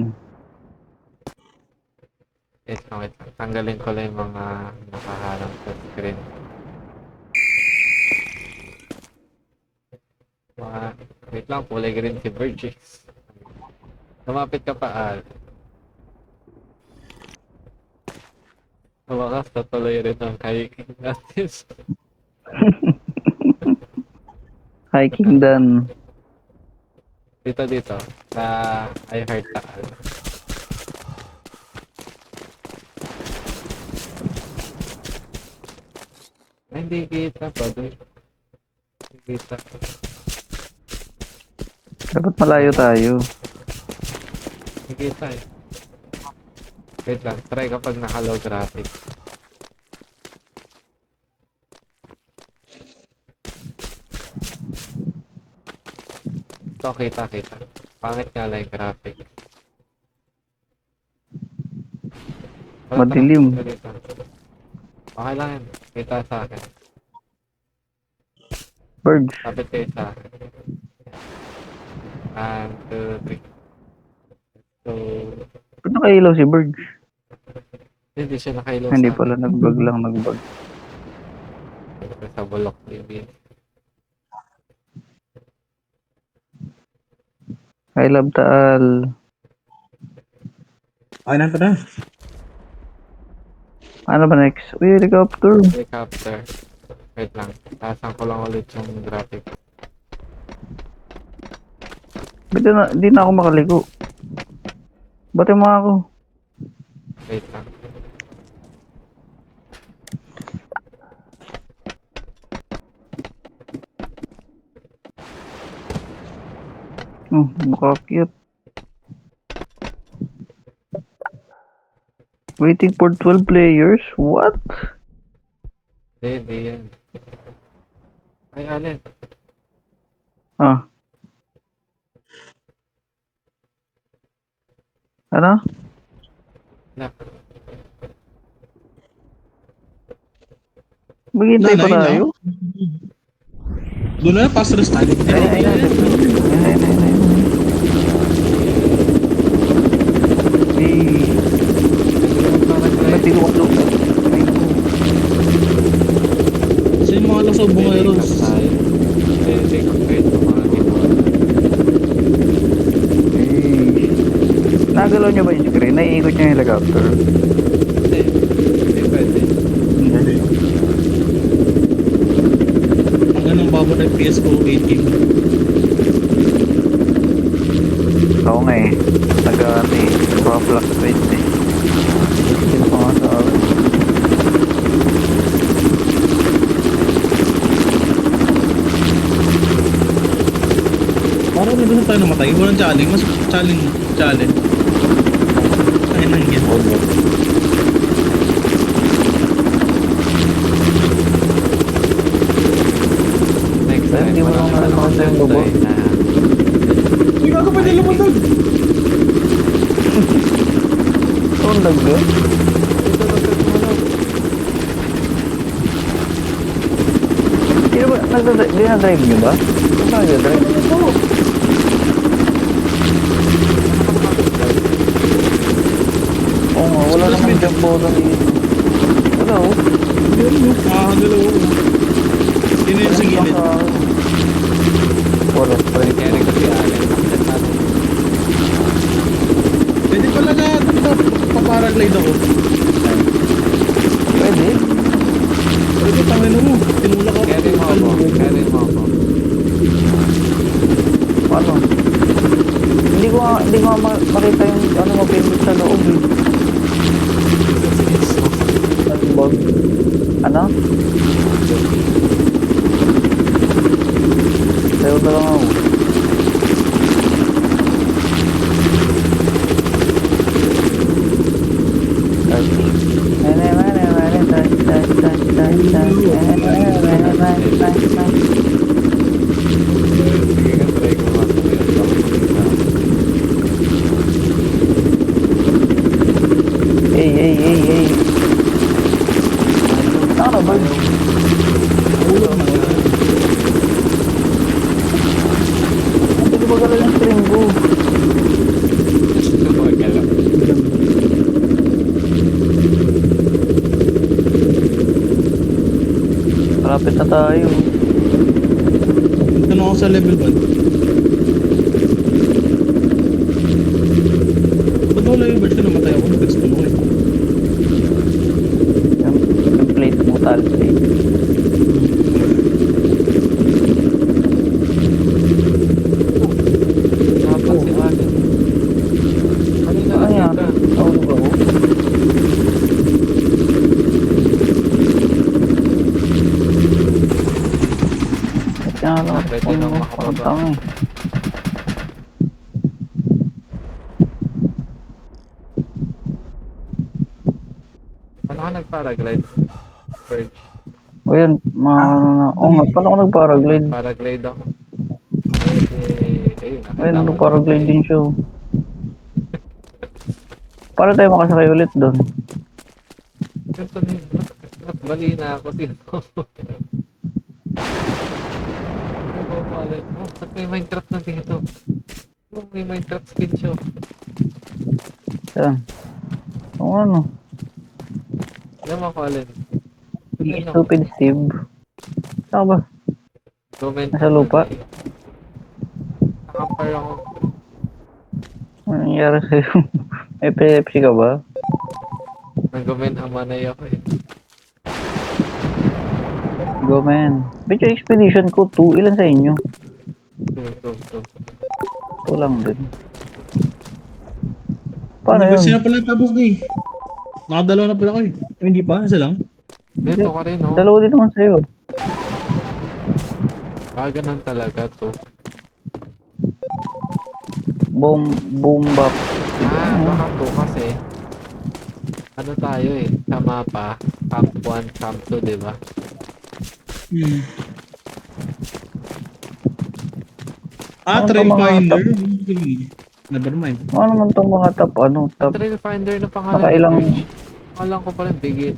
Wait lang. Tanggalin ko lang yung mga nakaharang sa screen. Wait lang, kulay green si Verge. Lumapit ka pa, Al. Sa wakas, tatuloy rin ang hiking natin. Hiking done. Dito. Sa I heart Taal. Ay, hindi kita, brother. Hindi kita. Dapat malayo tayo. Hindi kita eh. Wait lang, try kapag naka-low graphic. Ito, kita. Pangit nga lang yung graphic. Tara, tara. Madilim. Dito. Okay lang yan. Kita sa akin. Birds. Tapit kayo sa akin. 1, 2, 3. So, Ba't nakailaw si Birds? hindi siya nakailaw Hindi sa pala, akin. nagbag lang, nagbag. Sa bulok maybe. I love Taal. Ay, na tara. Ano ba next? Uy, helicopter. Helicopter. Wait lang. Tasan ko lang ulit yung graphic. Ba't di na ako makaligo? Bati mo ako. Wait lang. Mukha cute. Waiting for 12 players? What? Hindi yan. Ay, alin. Ah. Ano? Na. Maghintay pa Nanay, tayo? Doon na, pass rest tayo. Ay. Ba't di ko makluto? Sa yung mga lasaw bungeros. Hindi compared sa mga keyboard. Nagalaw nyo ba yung screen? Naiikot nyo yung helicopter? Hindi. Hindi pwede. Hindi. Ang ganang baba ng PS4 18. Ako nga eh. Nag-ano eh. Nagpa-fluctuate eh. Sino pa nga sa akin? Parang hindi na tayo namatay. Walang challenge. Mas challenge. Ay, nangyay. Next Ay, time, hindi mo wala lang na nalaman sa yung lobo. Hindi ka pa nila matag. Ang lagga? Sino ba? Dinadrive nyo ba? Saan nagdadrive? Oo nga, wala naman jump button dito. Wala oh. Makakagalaw ako. Sino yung sa gilid? Wala, friend. Kaya rin kasi alin. Access natin. Pwede pala na paparaglide ako. Pwede. Pwede tangin mo. Tinulak ako. Kaya rin mo ako. Kaya rin mo ako. Ano? Hindi ko nga makita yung ano mapindot sa loob eh. Bag. Ano? Sayo na lang ako. Sige nga, try ko nga. Hey. Ano ba? Hindi ko magalaw yung string ko. Magalaw. Malapit na tayo. Ito na ako sa level 1. Ba't wala yung version namatay ako? Nag-gusto mo eh. Yung plate mo, tal plate. Tapos si alin. Kanina Ano lang yan? kita. Nahulog ako. Kaya lang, Pwede nang makababa. parang tanga eh. Paano ka nag-paraglide? Bird. O yan, ano na. Oo nga, paano ako nag-paraglide? Paraglide ako. Ayun, Ayun, nakita ko nag-paraglide din siya. oh. Paano tayo makasakay ulit doon? Ganito na yun. Mali na ako. Sino? Ano ba pala? Oh, ba't may Minecraft na dito? Oh, may Minecraft skin show. Saan? Kung ano? Alam mo ko, Alin. Ayun ako. Stupid Steve. Saan ba? Comment Nasa naman lupa? eh. Nakampar ako. Ano nangyari sa'yo? May epilepsy ka ba? Nag-comment amanay ako eh. Go man. Bitch, yung expedition ko 2. Ilan sa inyo? Tum. 2 lang din. Paano Hindi kasi yun? na pala tapos na eh. Nakadalawa na pala kayo. Hindi pa, isa lang. Dito ka rin, oh. Dalawa din naman sa'yo. Ganun talaga to. Boom bap. Baka to kasi. Ano tayo eh. Sa mapa. Camp 1, Camp 2, diba? Hmm. Ano to Trail mga Finder. top? Never mind. Ano naman to mga top? Ano? Top? Trail Finder na pangalan Nakailang... ni Birch. Alam ko pa rin, begin.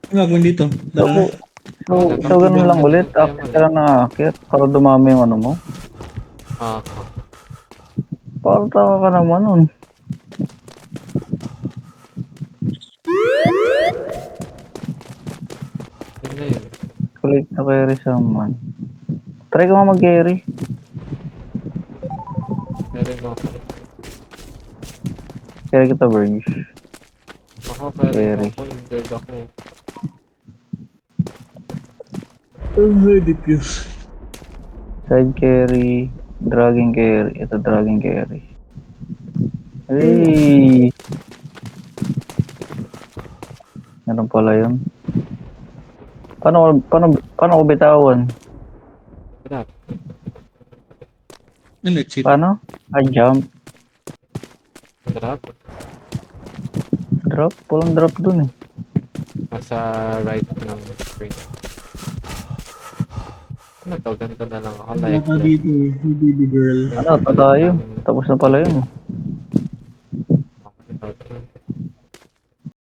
Ang gagawin dito? So, Dala na. so ganun lang ulit. Akit ka lang nakakit para dumami yung ano mo. Ah, Para taka ka naman nun. yun na yun. Kulit na carry someone. Try ko nga mag-carry. Meron ako. Carry kita, Burge. Ako, pero Carry. ako, injured ako. Edit yun. Side carry. Dragging carry. Ito, dragging carry. Hey! Meron pala yun. Paano ko bitawan? Grab. Ano, cheat? Paano? Jump. Grab. Drop? Walang drop dun eh. Nasa right ng screen. Ano to? Ganito na lang ako. Wala Like ka dito, baby girl. Ano, tayo. Tapos na pala yun. Okay.